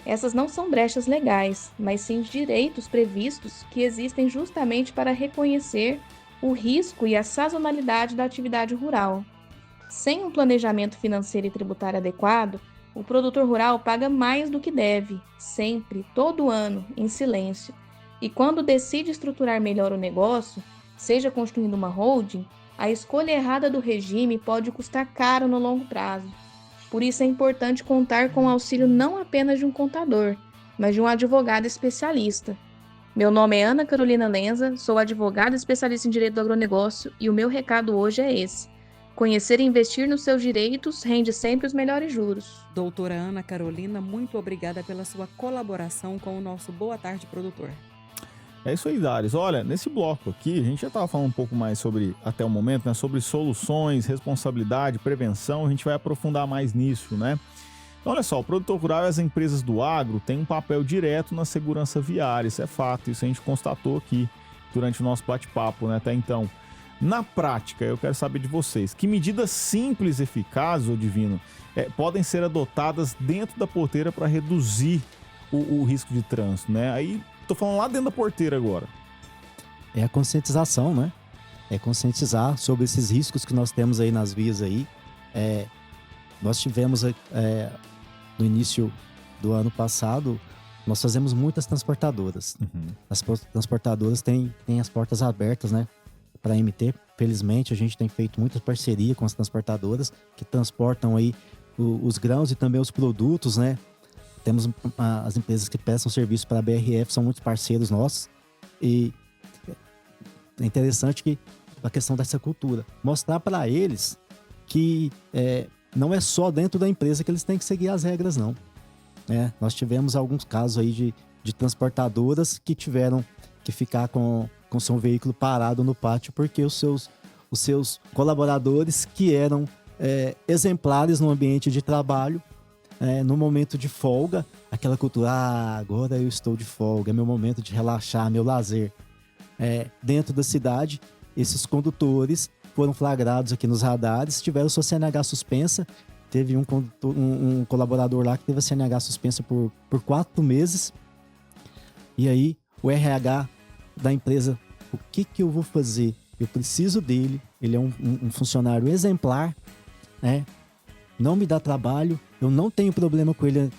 Essas não são brechas legais, mas sim direitos previstos que existem justamente para reconhecer o risco e a sazonalidade da atividade rural. Sem um planejamento financeiro e tributário adequado, o produtor rural paga mais do que deve, sempre, todo ano, em silêncio. E quando decide estruturar melhor o negócio, seja construindo uma holding, a escolha errada do regime pode custar caro no longo prazo. Por isso é importante contar com o auxílio não apenas de um contador, mas de um advogado especialista. Meu nome é Ana Carolina Lenza, sou advogada especialista em direito do agronegócio e o meu recado hoje é esse: conhecer e investir nos seus direitos rende sempre os melhores juros. Doutora Ana Carolina, muito obrigada pela sua colaboração com o nosso Boa Tarde Produtor. É isso aí, Dares. Olha, nesse bloco aqui, a gente já estava falando um pouco mais sobre, até o momento, né, sobre soluções, responsabilidade, prevenção. A gente vai aprofundar mais nisso, né? Então, olha só, o produtor rural e as empresas do agro têm um papel direto na segurança viária. Isso é fato, isso a gente constatou aqui durante o nosso bate-papo, né, até então. Na prática, eu quero saber de vocês, que medidas simples e eficazes, ô Divino, podem ser adotadas dentro da porteira para reduzir o risco de trânsito, né? Aí, tô falando lá dentro da porteira agora. É a conscientização, né? É conscientizar sobre esses riscos que nós temos aí nas vias aí. Nós tivemos, no início do ano passado, nós fazemos muitas transportadoras. Uhum. As transportadoras têm as portas abertas, né? Para a MT. Felizmente, a gente tem feito muita parceria com as transportadoras que transportam aí os grãos e também os produtos, né? Temos as empresas que prestam serviço para a BRF, são muitos parceiros nossos. E é interessante que a questão dessa cultura, mostrar para eles que não é só dentro da empresa que eles têm que seguir as regras, não. Nós tivemos alguns casos aí de transportadoras que tiveram que ficar com seu veículo parado no pátio porque os seus colaboradores, que eram exemplares no ambiente de trabalho, no momento de folga, aquela cultura, agora eu estou de folga, é meu momento de relaxar, meu lazer. Dentro da cidade, esses condutores foram flagrados aqui nos radares, tiveram sua CNH suspensa. Teve um colaborador lá que teve a CNH suspensa por 4 meses. E aí, o RH da empresa, o que eu vou fazer? Eu preciso dele, ele é um funcionário exemplar, né? Não me dá trabalho, eu não tenho problema com ele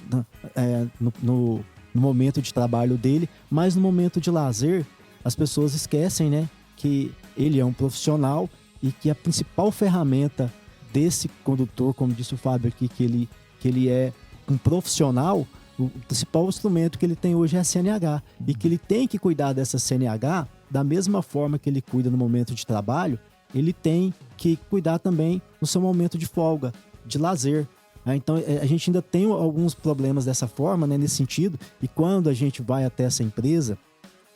no momento de trabalho dele, mas no momento de lazer, as pessoas esquecem, né, que ele é um profissional e que a principal ferramenta desse condutor, como disse o Fábio aqui, que ele é um profissional, o principal instrumento que ele tem hoje é a CNH, e que ele tem que cuidar dessa CNH da mesma forma que ele cuida no momento de trabalho, ele tem que cuidar também no seu momento de folga, de lazer. Então, a gente ainda tem alguns problemas dessa forma, né, nesse sentido, e quando a gente vai até essa empresa,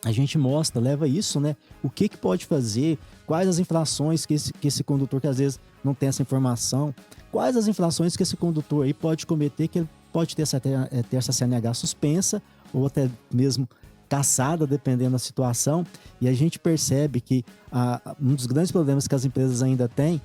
a gente mostra, leva isso, né, o que pode fazer, quais as infrações que esse condutor, que às vezes não tem essa informação, quais as infrações que esse condutor aí pode cometer, que ele pode ter essa CNH suspensa, ou até mesmo caçada, dependendo da situação. E a gente percebe que um dos grandes problemas que as empresas ainda têm,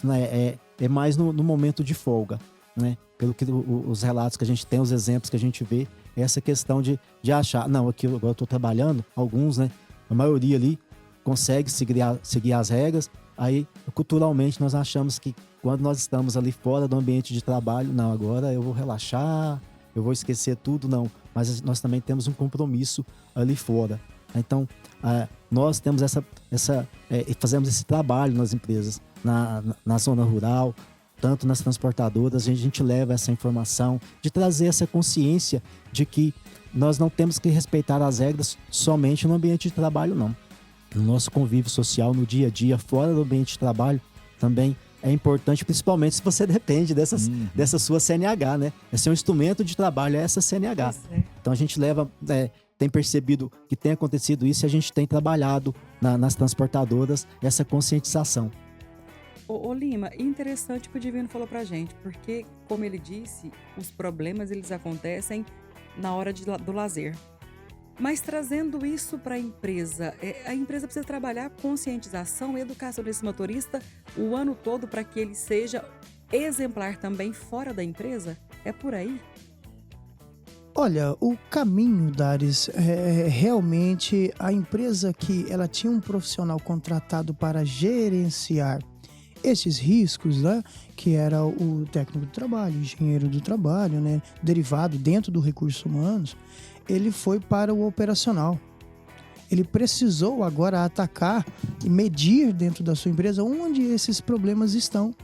né, é mais no momento de folga, né? Pelo que os relatos que a gente tem, os exemplos que a gente vê, é essa questão de achar, não, aqui agora eu estou trabalhando, alguns, né? A maioria ali consegue seguir as regras, aí culturalmente nós achamos que quando nós estamos ali fora do ambiente de trabalho, não, agora eu vou relaxar, eu vou esquecer tudo, não. Mas nós também temos um compromisso ali fora. Então, nós temos fazemos esse trabalho nas empresas, na zona rural, tanto nas transportadoras, a gente leva essa informação de trazer essa consciência de que nós não temos que respeitar as regras somente no ambiente de trabalho, não. No nosso convívio social, no dia a dia, fora do ambiente de trabalho, também é importante, principalmente se você depende dessa sua CNH, né? Esse é um instrumento de trabalho, é essa CNH. Então a gente tem percebido que tem acontecido isso e a gente tem trabalhado nas transportadoras essa conscientização. Ô Lima, interessante que o Divino falou pra gente, porque, como ele disse, os problemas eles acontecem na hora do lazer. Mas trazendo isso para a empresa precisa trabalhar conscientização e educação desse motorista o ano todo para que ele seja exemplar também fora da empresa? É por aí? Olha, o caminho, Dares, realmente a empresa que ela tinha um profissional contratado para gerenciar esses riscos, né, que era o técnico do trabalho, engenheiro do trabalho, né, derivado dentro do recursos humanos, ele foi para o operacional. Ele precisou agora atacar medir dentro da sua empresa onde esses problemas estão,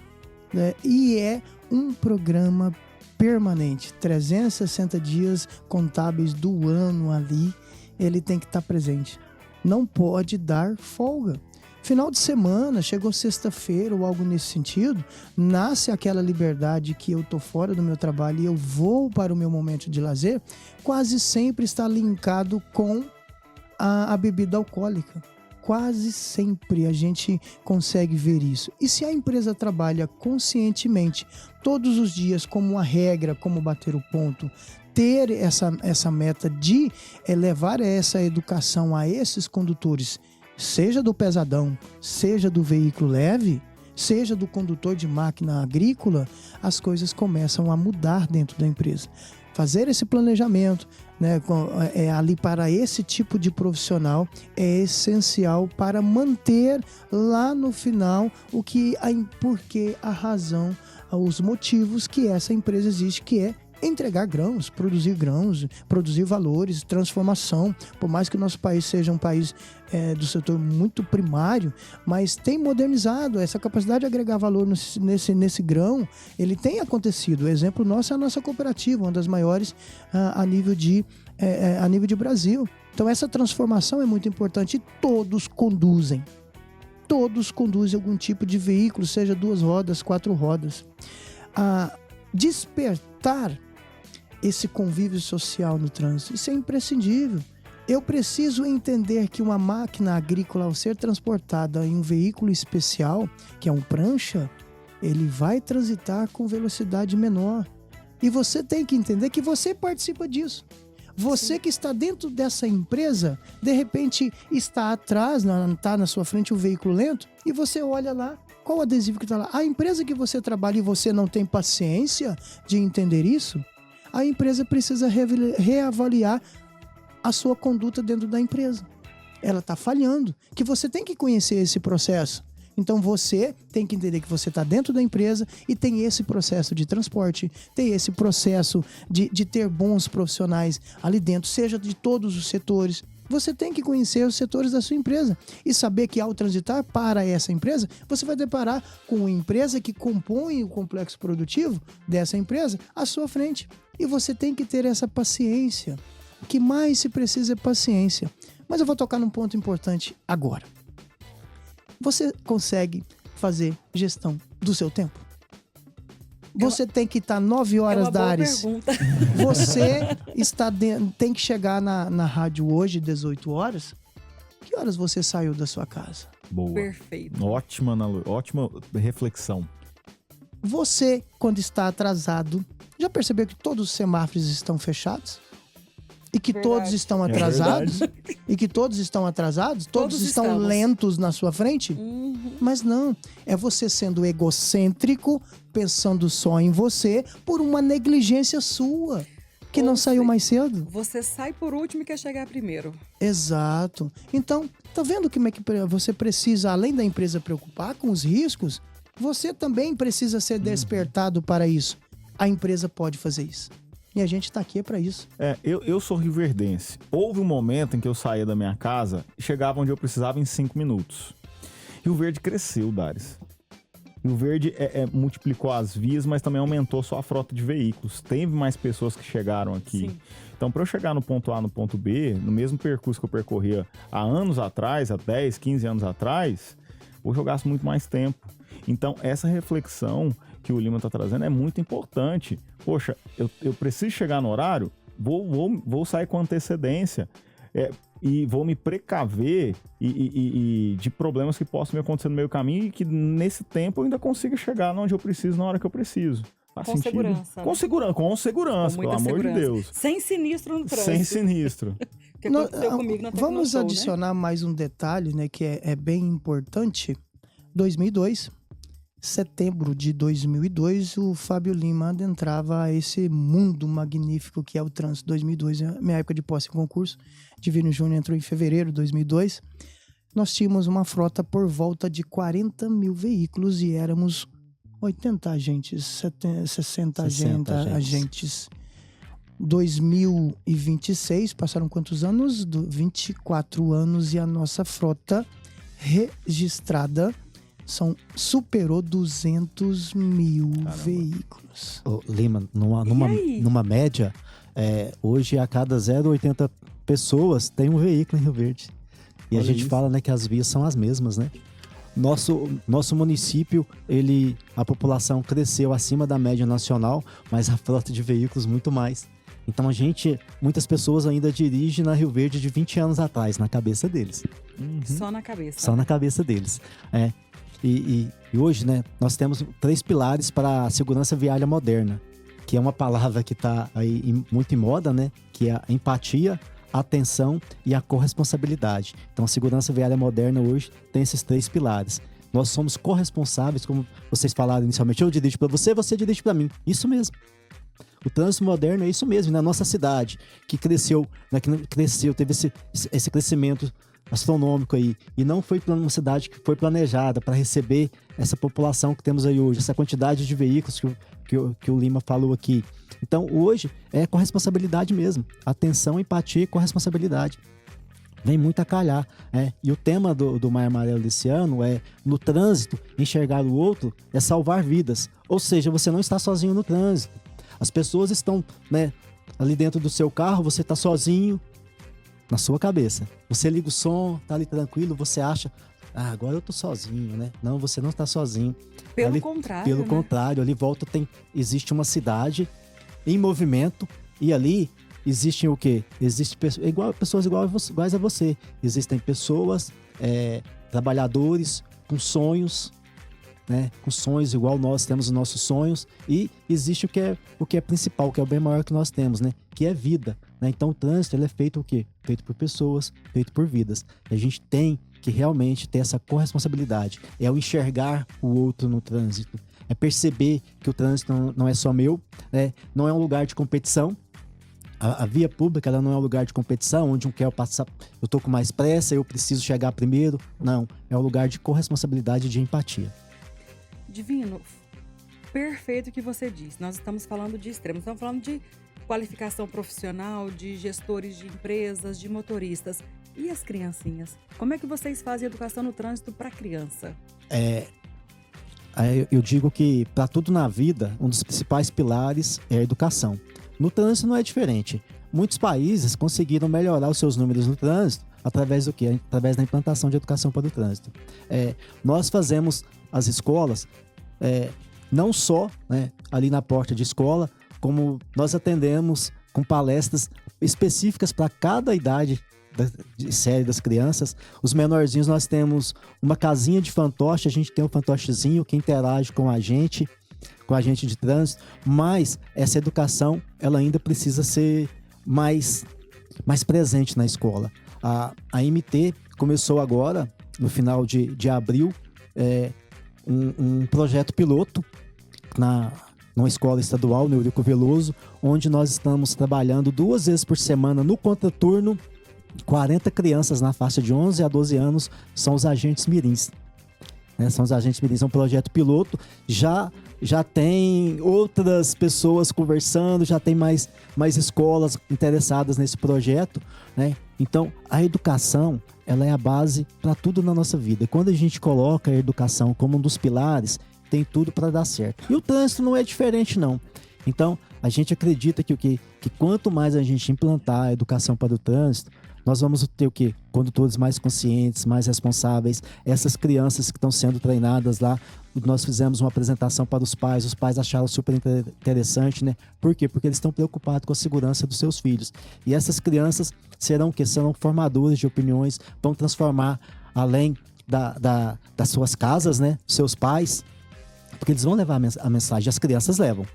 né? E é um programa permanente, 360 dias contábeis do ano ali, ele tem que estar presente. Não pode dar folga. Final de semana, chegou sexta-feira ou algo nesse sentido, nasce aquela liberdade que eu tô fora do meu trabalho e eu vou para o meu momento de lazer, quase sempre está linkado com a bebida alcoólica. Quase sempre a gente consegue ver isso. E se a empresa trabalha conscientemente, todos os dias, como uma regra, como bater o ponto, ter essa meta de levar essa educação a esses condutores, seja do pesadão, seja do veículo leve, seja do condutor de máquina agrícola, as coisas começam a mudar dentro da empresa. Fazer esse planejamento, né, ali para esse tipo de profissional é essencial para manter lá no final porque a razão, os motivos que essa empresa existe, que é entregar grãos, produzir valores, transformação. Por mais que o nosso país seja um país do setor muito primário, mas tem modernizado essa capacidade de agregar valor nesse grão, ele tem acontecido. O exemplo nosso é a nossa cooperativa, uma das maiores a nível de Brasil. Então essa transformação é muito importante e todos conduzem algum tipo de veículo, seja 2 rodas, 4 rodas. Despertar esse convívio social no trânsito, isso é imprescindível. Eu preciso entender que uma máquina agrícola, ao ser transportada em um veículo especial, que é um prancha, ele vai transitar com velocidade menor. E você tem que entender que você participa disso. Você que está dentro dessa empresa, de repente está atrás, está na sua frente um veículo lento, e você olha lá, qual o adesivo que está lá? A empresa que você trabalha e você não tem paciência de entender isso, a empresa precisa reavaliar a sua conduta dentro da empresa. Ela está falhando, que você tem que conhecer esse processo. Então você tem que entender que você está dentro da empresa e tem esse processo de transporte, tem esse processo de ter bons profissionais ali dentro, seja de todos os setores. Você tem que conhecer os setores da sua empresa e saber que ao transitar para essa empresa, você vai deparar com uma empresa que compõe o complexo produtivo dessa empresa à sua frente. E você tem que ter essa paciência. O que mais se precisa é paciência. Mas eu vou tocar num ponto importante agora. Você consegue fazer gestão do seu tempo? Você tem que estar 9 horas da Ares. Você tem que chegar na rádio hoje, 18 horas. Que horas você saiu da sua casa? Boa. Perfeito. Ótima reflexão. Você, quando está atrasado, já percebeu que todos os semáforos estão fechados? E que todos estão atrasados? E que todos estão atrasados? Todos estão lentos na sua frente? Uhum. Mas não. É você sendo egocêntrico, pensando só em você, por uma negligência sua, que não saiu mais cedo. Você sai por último e quer chegar primeiro. Exato. Então, tá vendo como é que você precisa, além da empresa preocupar com os riscos, você também precisa ser despertado para isso. A empresa pode fazer isso. E a gente tá aqui para isso. Eu sou rioverdense. Houve um momento em que eu saía da minha casa e chegava onde eu precisava em 5 minutos. Rio Verde cresceu, Dares. Rio Verde multiplicou as vias, mas também aumentou só a frota de veículos. Teve mais pessoas que chegaram aqui. Sim. Então, para eu chegar no ponto A, no ponto B, no mesmo percurso que eu percorria há anos atrás, há 10, 15 anos atrás, hoje eu gasto muito mais tempo. Então, essa reflexão que o Lima está trazendo é muito importante. Poxa, eu preciso chegar no horário, vou sair com antecedência e vou me precaver e de problemas que possam me acontecer no meio caminho e que nesse tempo eu ainda consiga chegar onde eu preciso, na hora que eu preciso. Faz com sentido? Segurança. Com segurança, com pelo amor segurança. de Deus. Sem sinistro no trânsito. Sem sinistro. Que aconteceu comigo na Vamos Tecnoshow, adicionar mais um detalhe, né, que é bem importante. 2002, setembro de 2002, o Fábio Lima adentrava esse mundo magnífico que é o trânsito. 2002, minha época de posse em concurso. Divino Júnior entrou em fevereiro de 2002. Nós tínhamos uma frota por volta de 40 mil veículos e éramos 80 agentes, 60 agentes. 2026, passaram quantos anos? 24 anos e a nossa frota registrada superou 200 mil veículos. Ô, Lima, numa média, hoje a cada 0,80 pessoas tem um veículo em Rio Verde. E Olha a gente isso. fala, né, que as vias são as mesmas, né? Nosso município, a população cresceu acima da média nacional, mas a frota de veículos muito mais. Então muitas pessoas ainda dirigem na Rio Verde de 20 anos atrás, na cabeça deles. Só na cabeça. Só na cabeça deles. E hoje, né, nós temos 3 pilares para a segurança viária moderna, que é uma palavra que está aí muito em moda, né? Que é a empatia, a atenção e a corresponsabilidade. Então, a segurança viária moderna hoje tem esses 3 pilares. Nós somos corresponsáveis, como vocês falaram inicialmente, eu dirijo para você, você dirige para mim. Isso mesmo. O trânsito moderno é isso mesmo, na nossa cidade, que cresceu, né, teve esse crescimento astronômico aí, e não foi uma cidade que foi planejada para receber essa população que temos aí hoje, essa quantidade de veículos que o Lima falou aqui. Então, hoje, é com responsabilidade mesmo. Atenção, empatia e corresponsabilidade. Vem muito a calhar. E o tema do Maio Amarelo desse ano é, no trânsito, enxergar o outro é salvar vidas. Ou seja, você não está sozinho no trânsito. As pessoas estão, né, ali dentro do seu carro, você está sozinho na sua cabeça. Você liga o som, tá ali tranquilo, você acha, agora eu tô sozinho, né? Não, você não está sozinho. Pelo contrário, Pelo né? contrário, ali volta existe uma cidade em movimento e ali existem o quê? Existem pessoas iguais a você. Existem pessoas, trabalhadores com sonhos, né? Com sonhos igual nós temos os nossos sonhos, e existe o que é principal, que é o bem maior que nós temos, né? Que é vida, né? Então o trânsito, ele é feito o quê? Feito por pessoas, feito por vidas. E a gente tem que realmente ter essa corresponsabilidade. É o enxergar o outro no trânsito. É perceber que o trânsito não é só meu, né? Não é um lugar de competição. A via pública, ela não é um lugar de competição, onde um quer passar, eu tô com mais pressa, eu preciso chegar primeiro. Não, é um lugar de corresponsabilidade e de empatia. Divino, perfeito o que você disse. Nós estamos falando de extremos, estamos falando de qualificação profissional, de gestores de empresas, de motoristas. E as criancinhas? Como é que vocês fazem educação no trânsito para criança? Eu digo que para tudo na vida, um dos principais pilares é a educação. No trânsito não é diferente. Muitos países conseguiram melhorar os seus números no trânsito através do quê? Através da implantação de educação para o trânsito. Nós fazemos as escolas, não só, né, ali na porta de escola, como nós atendemos com palestras específicas para cada idade de série das crianças. Os menorzinhos, nós temos uma casinha de fantoche, a gente tem um fantochezinho que interage com a gente de trânsito, mas essa educação, ela ainda precisa ser mais presente na escola. A MT começou agora, no final de abril, um projeto piloto numa escola estadual, no Eurico Veloso, onde nós estamos trabalhando 2 vezes por semana no contraturno. 40 crianças na faixa de 11 a 12 anos são os agentes mirins. São os agentes mirins, é um projeto piloto. Já tem outras pessoas conversando, já tem mais escolas interessadas nesse projeto, né? Então, a educação, ela é a base para tudo na nossa vida. E quando a gente coloca a educação como um dos pilares, tem tudo para dar certo. E o trânsito não é diferente, não. Então, a gente acredita que quanto mais a gente implantar a educação para o trânsito, nós vamos ter o quê? Condutores mais conscientes, mais responsáveis. Essas crianças que estão sendo treinadas lá, nós fizemos uma apresentação para os pais acharam super interessante, né? Por quê? Porque eles estão preocupados com a segurança dos seus filhos. E essas crianças serão o quê? Serão formadores de opiniões, vão transformar, além das suas casas, né? Seus pais, porque eles vão levar a mensagem, as crianças levam.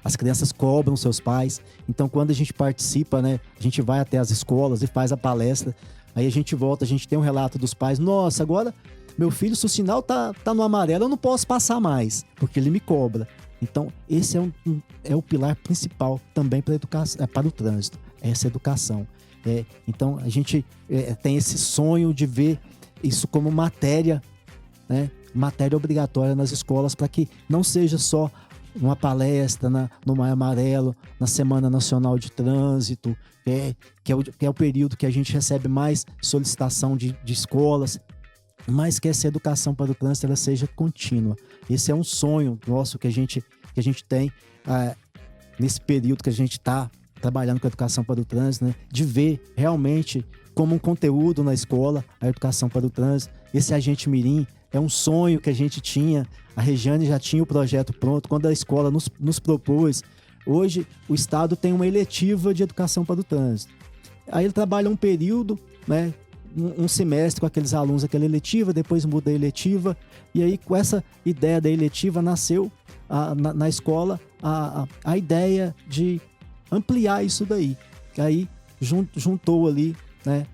As crianças cobram seus pais. Então, quando a gente participa, né, a gente vai até as escolas e faz a palestra. Aí a gente volta, a gente tem um relato dos pais. Nossa, agora meu filho, se o sinal tá no amarelo, eu não posso passar mais, porque ele me cobra. Então, esse é o pilar principal também para o trânsito, essa educação. Então, a gente tem esse sonho de ver isso como matéria, né, matéria obrigatória nas escolas, para que não seja só uma palestra no Maio Amarelo, na Semana Nacional de Trânsito, que é o período que a gente recebe mais solicitação de escolas. mas que essa educação para o trânsito ela seja contínua. Esse é um sonho nosso que a gente tem nesse período que a gente está trabalhando com a educação para o trânsito, né? De ver realmente como um conteúdo na escola a educação para o trânsito. Esse agente mirim é um sonho que a gente tinha, a Regiane já tinha o projeto pronto, quando a escola nos propôs. Hoje o Estado tem uma eletiva de educação para o trânsito. Aí ele trabalha um período, né? Um semestre com aqueles alunos, aquela eletiva, depois muda a eletiva, e aí com essa ideia da eletiva nasceu na escola a ideia de ampliar isso daí. Aí juntou ali, né,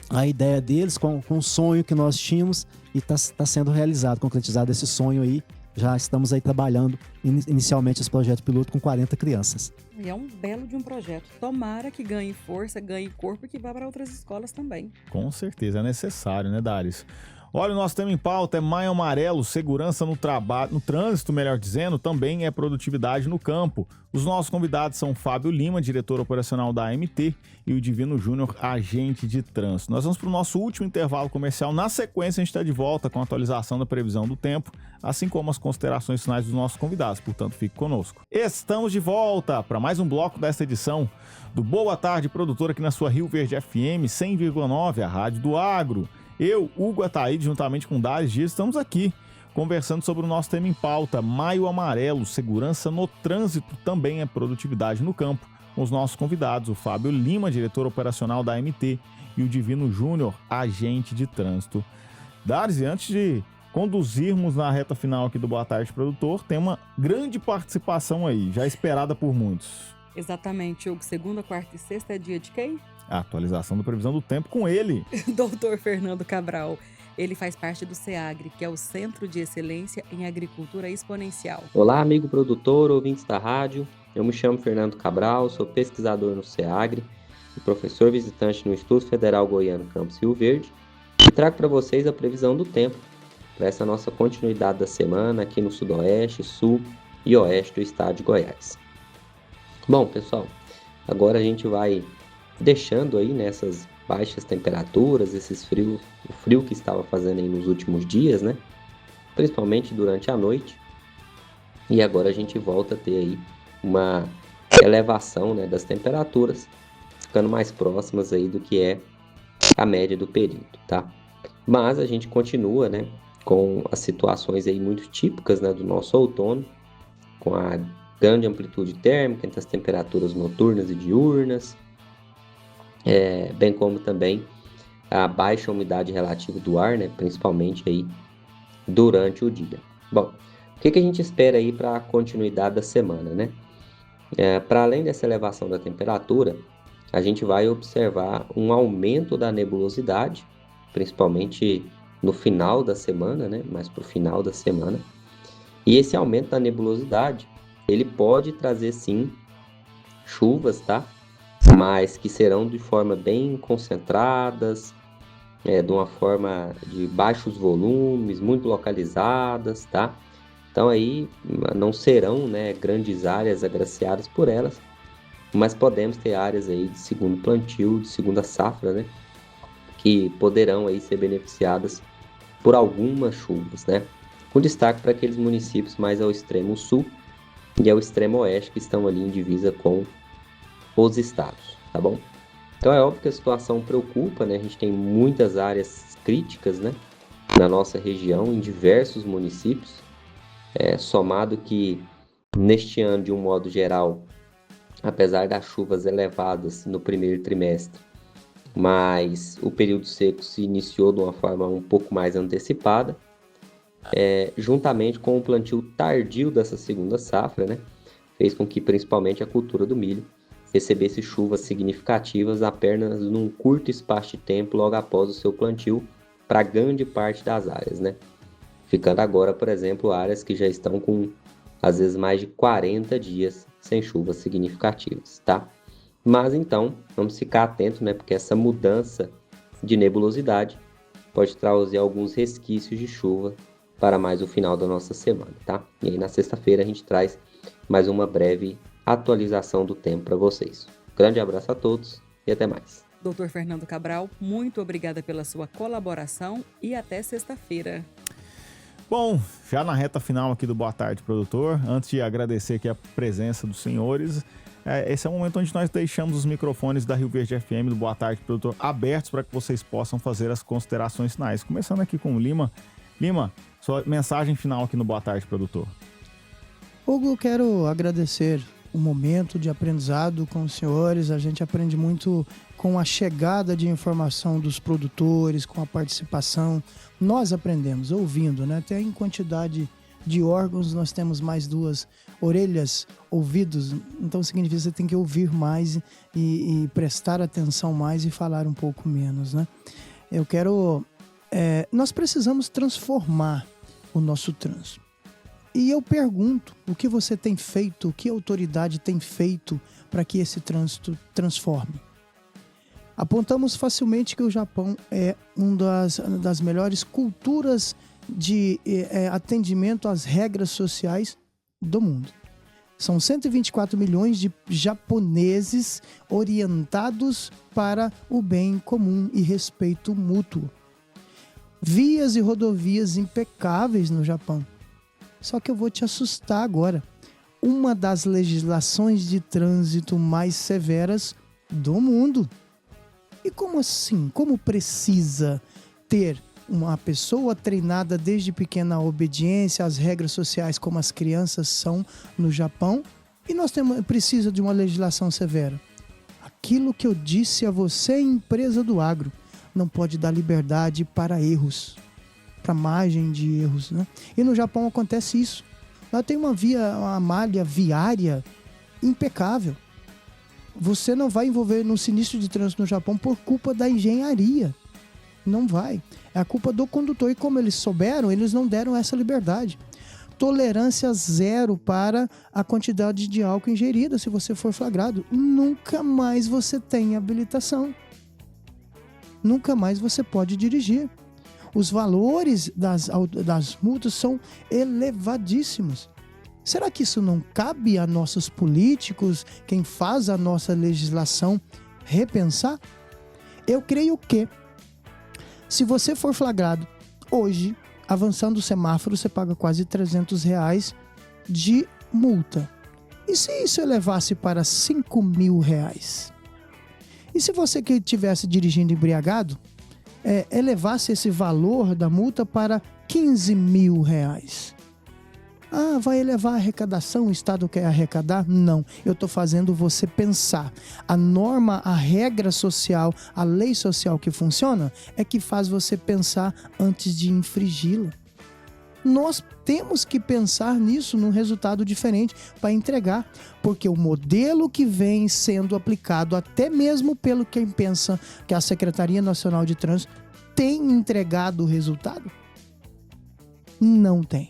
a ideia deles com o sonho que nós tínhamos e está sendo realizado, concretizado esse sonho aí. Já estamos aí trabalhando inicialmente esse projeto piloto com 40 crianças. E é um belo de um projeto. Tomara que ganhe força, ganhe corpo e que vá para outras escolas também. Com certeza, é necessário, né, Daris? Olha, o nosso tema em pauta é Maio Amarelo, segurança no trânsito, melhor dizendo, também é produtividade no campo. Os nossos convidados são Fábio Lima, diretor operacional da AMT, e o Divino Júnior, agente de trânsito. Nós vamos para o nosso último intervalo comercial. Na sequência, a gente está de volta com a atualização da previsão do tempo, assim como as considerações finais dos nossos convidados. Portanto, fique conosco. Estamos de volta para mais um bloco desta edição do Boa Tarde, produtor aqui na sua Rio Verde FM 100,9, a Rádio do Agro. Eu, Hugo Ataíde, juntamente com Daris Dias, estamos aqui conversando sobre o nosso tema em pauta, Maio Amarelo, segurança no trânsito, também é produtividade no campo, com os nossos convidados, o Fábio Lima, diretor operacional da AMT, e o Divino Júnior, agente de trânsito. Daris, antes de conduzirmos na reta final aqui do Boa Tarde Produtor, tem uma grande participação aí, já esperada por muitos. Exatamente, Hugo. Segunda, quarta e sexta é dia de quem? A atualização da previsão do tempo com ele. Doutor Fernando Cabral. Ele faz parte do SEAGRE, que é o Centro de Excelência em Agricultura Exponencial. Olá, amigo produtor, ouvintes da rádio. Eu me chamo Fernando Cabral, sou pesquisador no SEAGRE e professor visitante no Instituto Federal Goiano Campus Rio Verde. E trago para vocês a previsão do tempo para essa nossa continuidade da semana aqui no Sudoeste, Sul e Oeste do estado de Goiás. Bom, pessoal, agora a gente vai deixando aí nessas baixas temperaturas, o frio que estava fazendo aí nos últimos dias, né? Principalmente durante a noite. E agora a gente volta a ter aí uma elevação, né, das temperaturas, ficando mais próximas aí do que é a média do período, tá? Mas a gente continua, né, com as situações aí muito típicas, né, do nosso outono, com a grande amplitude térmica entre as temperaturas noturnas e diurnas, bem como também a baixa umidade relativa do ar, né, principalmente aí durante o dia. Bom, o que a gente espera aí para a continuidade da semana, né? Para além dessa elevação da temperatura, a gente vai observar um aumento da nebulosidade, principalmente no final da semana, né? Mais para o final da semana. E esse aumento da nebulosidade, ele pode trazer sim chuvas, tá? Mas que serão de forma bem concentradas, de uma forma de baixos volumes, muito localizadas, tá? Então aí não serão, né, grandes áreas agraciadas por elas, mas podemos ter áreas aí de segundo plantio, de segunda safra, né, que poderão aí ser beneficiadas por algumas chuvas, né? Com destaque para aqueles municípios mais ao extremo sul e ao extremo oeste que estão ali em divisa com os estados, tá bom? Então é óbvio que a situação preocupa, né? A gente tem muitas áreas críticas, né, na nossa região, em diversos municípios, somado que neste ano, de um modo geral, apesar das chuvas elevadas no primeiro trimestre, mas o período seco se iniciou de uma forma um pouco mais antecipada, juntamente com o plantio tardio dessa segunda safra, né, fez com que principalmente a cultura do milho recebesse chuvas significativas apenas num curto espaço de tempo logo após o seu plantio para grande parte das áreas, né? Ficando agora, por exemplo, áreas que já estão com, às vezes, mais de 40 dias sem chuvas significativas, tá? Mas então, vamos ficar atentos, né? Porque essa mudança de nebulosidade pode trazer alguns resquícios de chuva para mais o final da nossa semana, tá? E aí na sexta-feira a gente traz mais uma breve atualização do tempo para vocês. Grande abraço a todos e até mais. Dr. Fernando Cabral, muito obrigada pela sua colaboração e até sexta-feira. Bom, já na reta final aqui do Boa Tarde, produtor, antes de agradecer aqui a presença dos senhores, esse é o momento onde nós deixamos os microfones da Rio Verde FM, do Boa Tarde, produtor, abertos para que vocês possam fazer as considerações finais. Começando aqui com o Lima. Lima, sua mensagem final aqui no Boa Tarde, produtor. Hugo, eu quero agradecer o momento de aprendizado com os senhores. A gente aprende muito com a chegada de informação dos produtores, com a participação. Nós aprendemos ouvindo, né? Até em quantidade de órgãos nós temos mais 2 orelhas, ouvidos. Então significa que você tem que ouvir mais e prestar atenção mais e falar um pouco menos, né? Eu quero... nós precisamos transformar o nosso trânsito. E eu pergunto, o que você tem feito, o que a autoridade tem feito para que esse trânsito transforme? Apontamos facilmente que o Japão é uma das melhores culturas de atendimento às regras sociais do mundo. São 124 milhões de japoneses orientados para o bem comum e respeito mútuo. Vias e rodovias impecáveis no Japão. Só que eu vou te assustar agora. Uma das legislações de trânsito mais severas do mundo. E como assim? Como precisa ter uma pessoa treinada desde pequena à obediência às regras sociais como as crianças são no Japão? E nós precisa de uma legislação severa. Aquilo que eu disse a você, empresa do agro, não pode dar liberdade para erros. Para margem de erros, né? E no Japão acontece isso. Lá tem uma malha viária impecável. Você não vai envolver no sinistro de trânsito no Japão por culpa da engenharia. Não vai. É a culpa do condutor. E como eles souberam, eles não deram essa liberdade. Tolerância zero para a quantidade de álcool ingerida se você for flagrado. Nunca mais você tem habilitação. Nunca mais você pode dirigir. Os valores das multas são elevadíssimos. Será que isso não cabe a nossos políticos, quem faz a nossa legislação, repensar? Eu creio que, se você for flagrado hoje, avançando o semáforo, você paga quase R$300 de multa. E se isso elevasse para R$5.000? E se você que estivesse dirigindo embriagado, elevasse esse valor da multa para R$15.000? Ah, vai elevar a arrecadação, o Estado quer arrecadar? Não, eu estou fazendo você pensar. A norma, a regra social, a lei social que funciona é que faz você pensar antes de infringi-la. Nós temos que pensar nisso, num resultado diferente para entregar, porque o modelo que vem sendo aplicado, até mesmo pelo quem pensa que a Secretaria Nacional de Trânsito tem entregado o resultado? Não tem.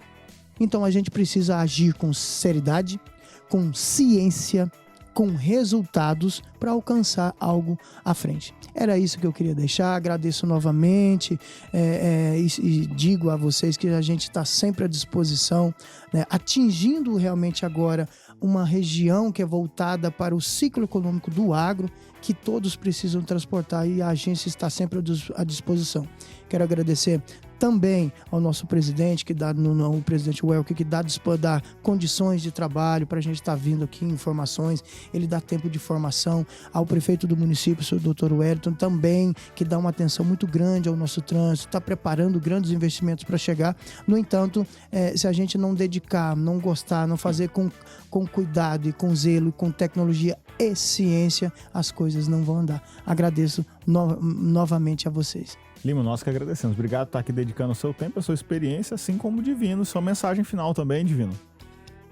Então a gente precisa agir com seriedade, com ciência, com resultados para alcançar algo à frente. Era isso que eu queria deixar. Agradeço novamente e digo a vocês que a gente está sempre à disposição, né, atingindo realmente agora uma região que é voltada para o ciclo econômico do agro, que todos precisam transportar, e a agência está sempre à disposição. Quero agradecer também ao nosso presidente, o presidente Welker, que dá condições de trabalho para a gente estar vindo aqui, informações, ele dá tempo de formação, ao prefeito do município, o senhor Dr. Wellington, também, que dá uma atenção muito grande ao nosso trânsito, está preparando grandes investimentos para chegar. No entanto, se a gente não dedicar, não gostar, não fazer com cuidado e com zelo, com tecnologia e ciência, as coisas não vão andar. Agradeço novamente a vocês. Lima, nós que agradecemos. Obrigado por estar aqui dedicando o seu tempo, a sua experiência, assim como o Divino. Sua mensagem final também, Divino.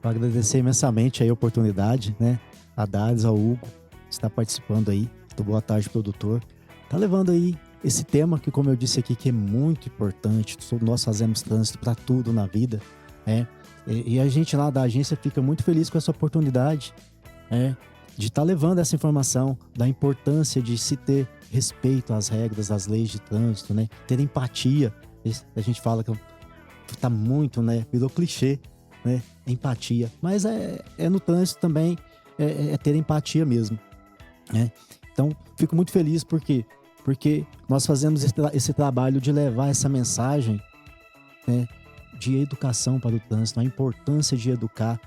Vou agradecer imensamente aí a oportunidade, né? A Dades, ao Hugo, está participando aí do Boa Tarde, produtor. Tá levando aí esse tema que, como eu disse aqui, que é muito importante. Nós fazemos trânsito para tudo na vida, né? E a gente lá da agência fica muito feliz com essa oportunidade, né? De estar levando essa informação da importância de se ter respeito às regras, às leis de trânsito, né? Ter empatia. A gente fala que tá muito, né? Virou clichê, né? Empatia. Mas no trânsito também é ter empatia mesmo, né? Então, fico muito feliz porque nós fazemos esse trabalho de levar essa mensagem, né, de educação para o trânsito, a importância de educar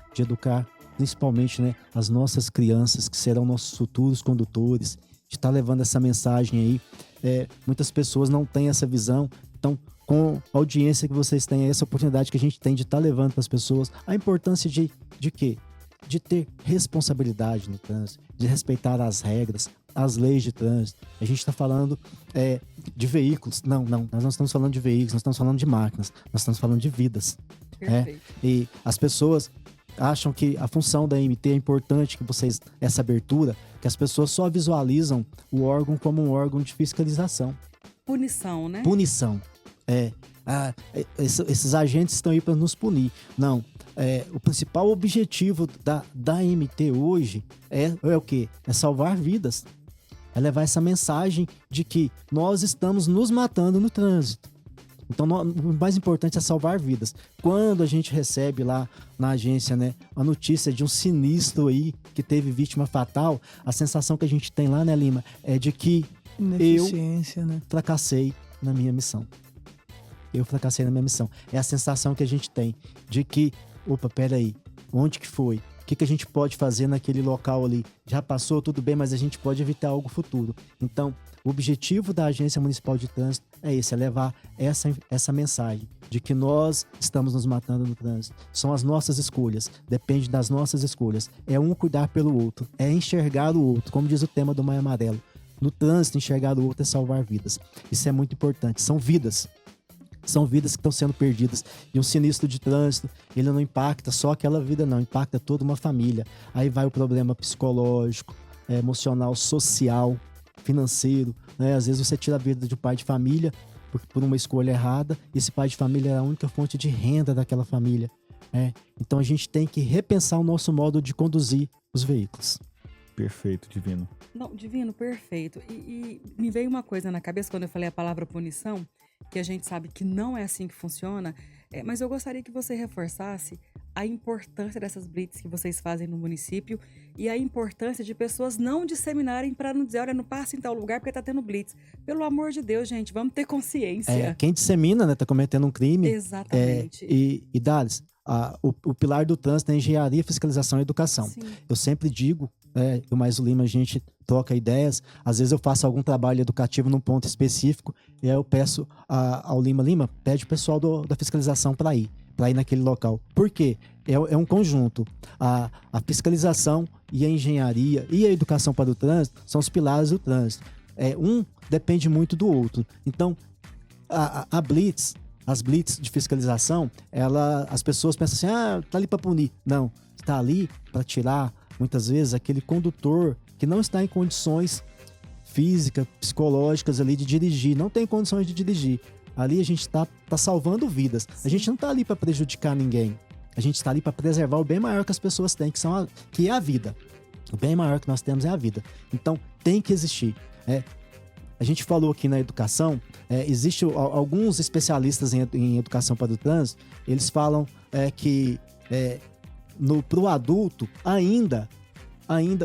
principalmente, né, as nossas crianças, que serão nossos futuros condutores, de estar levando essa mensagem aí. Muitas pessoas não têm essa visão, então, com a audiência que vocês têm, essa oportunidade que a gente tem de estar levando para as pessoas, a importância de quê? De ter responsabilidade no trânsito, de respeitar as regras, as leis de trânsito. A gente está falando de veículos. Não, nós não estamos falando de veículos, nós estamos falando de máquinas, nós estamos falando de vidas. E as pessoas acham que a função da AMT é importante, essa abertura, que as pessoas só visualizam o órgão como um órgão de fiscalização. Punição, né? Punição. Esses agentes estão aí para nos punir. Não. O principal objetivo da AMT hoje é o quê? É salvar vidas. É levar essa mensagem de que nós estamos nos matando no trânsito. Então, o mais importante é salvar vidas. Quando a gente recebe lá na agência, né, a notícia de um sinistro aí que teve vítima fatal, a sensação que a gente tem lá, né, Lima, é de que eu fracassei na minha missão. É a sensação que a gente tem de que, opa, peraí, onde que foi? O que a gente pode fazer naquele local ali? Já passou, tudo bem, mas a gente pode evitar algo futuro. Então, o objetivo da Agência Municipal de Trânsito é esse, é levar essa mensagem de que nós estamos nos matando no trânsito. São as nossas escolhas, depende das nossas escolhas. É um cuidar pelo outro, é enxergar o outro, como diz o tema do Maio Amarelo. No trânsito, enxergar o outro é salvar vidas. Isso é muito importante, são vidas. São vidas que estão sendo perdidas. E um sinistro de trânsito, ele não impacta só aquela vida, não. Impacta toda uma família. Aí vai o problema psicológico, emocional, social, financeiro, né? Às vezes você tira a vida de um pai de família por uma escolha errada. E esse pai de família é a única fonte de renda daquela família. Então a gente tem que repensar o nosso modo de conduzir os veículos. Perfeito, Divino. Não, Divino, perfeito. E me veio uma coisa na cabeça quando eu falei a palavra punição, que a gente sabe que não é assim que funciona, mas eu gostaria que você reforçasse a importância dessas blitz que vocês fazem no município e a importância de pessoas não disseminarem para não dizer, olha, não passe em tal lugar porque tá tendo blitz. Pelo amor de Deus, gente, vamos ter consciência. Quem dissemina, né, tá cometendo um crime. Exatamente. E Dales, o pilar do trânsito é engenharia, fiscalização e educação. Sim. Eu sempre digo, eu mais o Lima, a gente troca ideias. Às vezes eu faço algum trabalho educativo num ponto específico e aí eu peço ao Lima, pede o pessoal da fiscalização para ir naquele local. Por quê? É um conjunto. A fiscalização e a engenharia e a educação para o trânsito são os pilares do trânsito. Um depende muito do outro. Então, as blitz de fiscalização, as pessoas pensam assim, tá ali para punir. Não, está ali para tirar, muitas vezes, aquele condutor que não está em condições físicas, psicológicas ali de dirigir, não tem condições de dirigir. Ali a gente está salvando vidas. A gente não está ali para prejudicar ninguém. A gente está ali para preservar o bem maior que as pessoas têm, que é a vida. O bem maior que nós temos é a vida. Então, tem que existir. A gente falou aqui na educação, existe alguns especialistas em educação para o trânsito, eles falam que pro adulto, ainda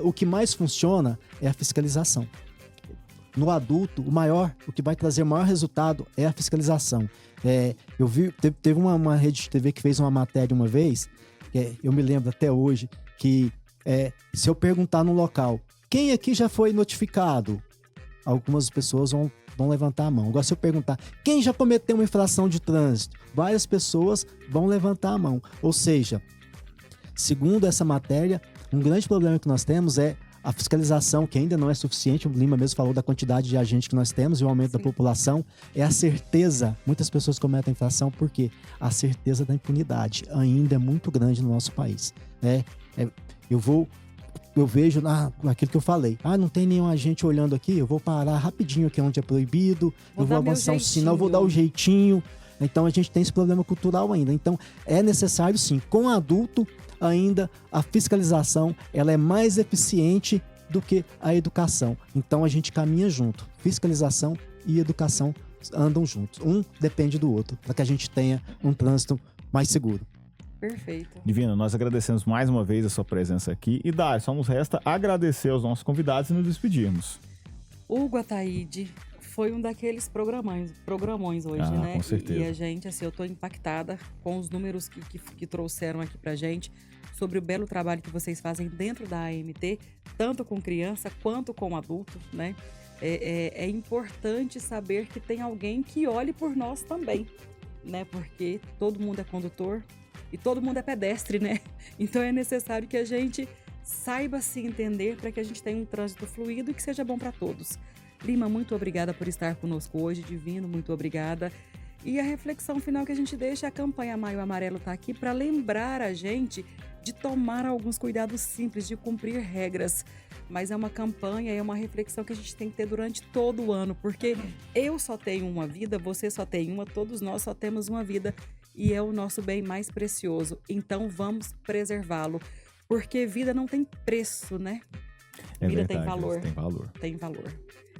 o que mais funciona é a fiscalização. No adulto, o que vai trazer o maior resultado é a fiscalização. Eu vi, teve uma rede de TV que fez uma matéria uma vez, eu me lembro até hoje, que se eu perguntar no local, quem aqui já foi notificado? Algumas pessoas vão levantar a mão. Agora, se eu perguntar, quem já cometeu uma infração de trânsito? Várias pessoas vão levantar a mão. Ou seja, segundo essa matéria, um grande problema que nós temos é a fiscalização, que ainda não é suficiente. O Lima mesmo falou da quantidade de agentes que nós temos e o aumento da população. É a certeza. Muitas pessoas cometem infração porque a certeza da impunidade ainda é muito grande no nosso país. Eu vejo aquilo que eu falei. Não tem nenhum agente olhando aqui, eu vou parar rapidinho aqui onde é proibido, eu vou avançar um sinal, eu vou dar o jeitinho. Então a gente tem esse problema cultural ainda. Então é necessário sim, com adulto ainda a fiscalização ela é mais eficiente do que a educação. Então a gente caminha junto. Fiscalização e educação andam juntos. Um depende do outro, para que a gente tenha um trânsito mais seguro. Perfeito. Divino, nós agradecemos mais uma vez a sua presença aqui. E Dário, só nos resta agradecer aos nossos convidados e nos despedirmos. Hugo Ataíde foi um daqueles programões hoje, né? Com certeza. E a gente, assim, eu tô impactada com os números que trouxeram aqui pra gente sobre o belo trabalho que vocês fazem dentro da AMT, tanto com criança quanto com adulto, né? É importante saber que tem alguém que olhe por nós também, né? Porque todo mundo é condutor e todo mundo é pedestre, né? Então é necessário que a gente saiba se entender para que a gente tenha um trânsito fluido e que seja bom para todos. Lima, muito obrigada por estar conosco hoje. Divino, muito obrigada. E a reflexão final que a gente deixa, a campanha Maio Amarelo está aqui para lembrar a gente de tomar alguns cuidados simples, de cumprir regras. Mas é uma campanha, é uma reflexão que a gente tem que ter durante todo o ano, porque eu só tenho uma vida, você só tem uma, todos nós só temos uma vida e é o nosso bem mais precioso. Então vamos preservá-lo, porque vida não tem preço, né? Vida tem valor. Tem valor. Tem valor.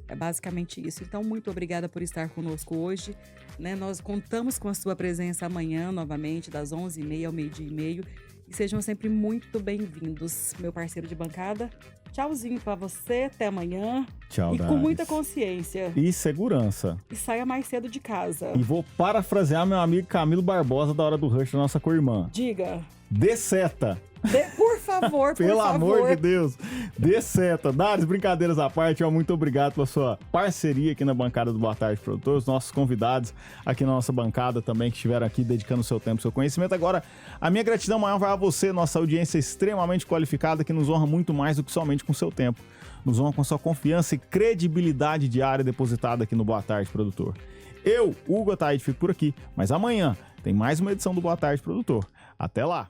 É basicamente isso. Então, muito obrigada por estar conosco hoje, né? Nós contamos com a sua presença amanhã, novamente, das 11h30 ao 12h30. E sejam sempre muito bem-vindos, meu parceiro de bancada. Tchauzinho pra você, até amanhã. Tchau, E com Dares. muita consciência. E segurança. E saia mais cedo de casa. E vou parafrasear meu amigo Camilo Barbosa da Hora do Rush da nossa co-irmã. Diga. Dê seta. Por favor, por Pelo favor. amor de Deus, dê seta. Dares, brincadeiras à parte, muito obrigado pela sua parceria aqui na bancada do Boa Tarde Produtor, os nossos convidados aqui na nossa bancada também que estiveram aqui dedicando o seu tempo, seu conhecimento. Agora, a minha gratidão maior vai a você, nossa audiência extremamente qualificada que nos honra muito mais do que somente com seu tempo. Nos honra com sua confiança e credibilidade diária depositada aqui no Boa Tarde Produtor. Eu, Hugo Ataíde, fico por aqui, mas amanhã tem mais uma edição do Boa Tarde Produtor. Até lá!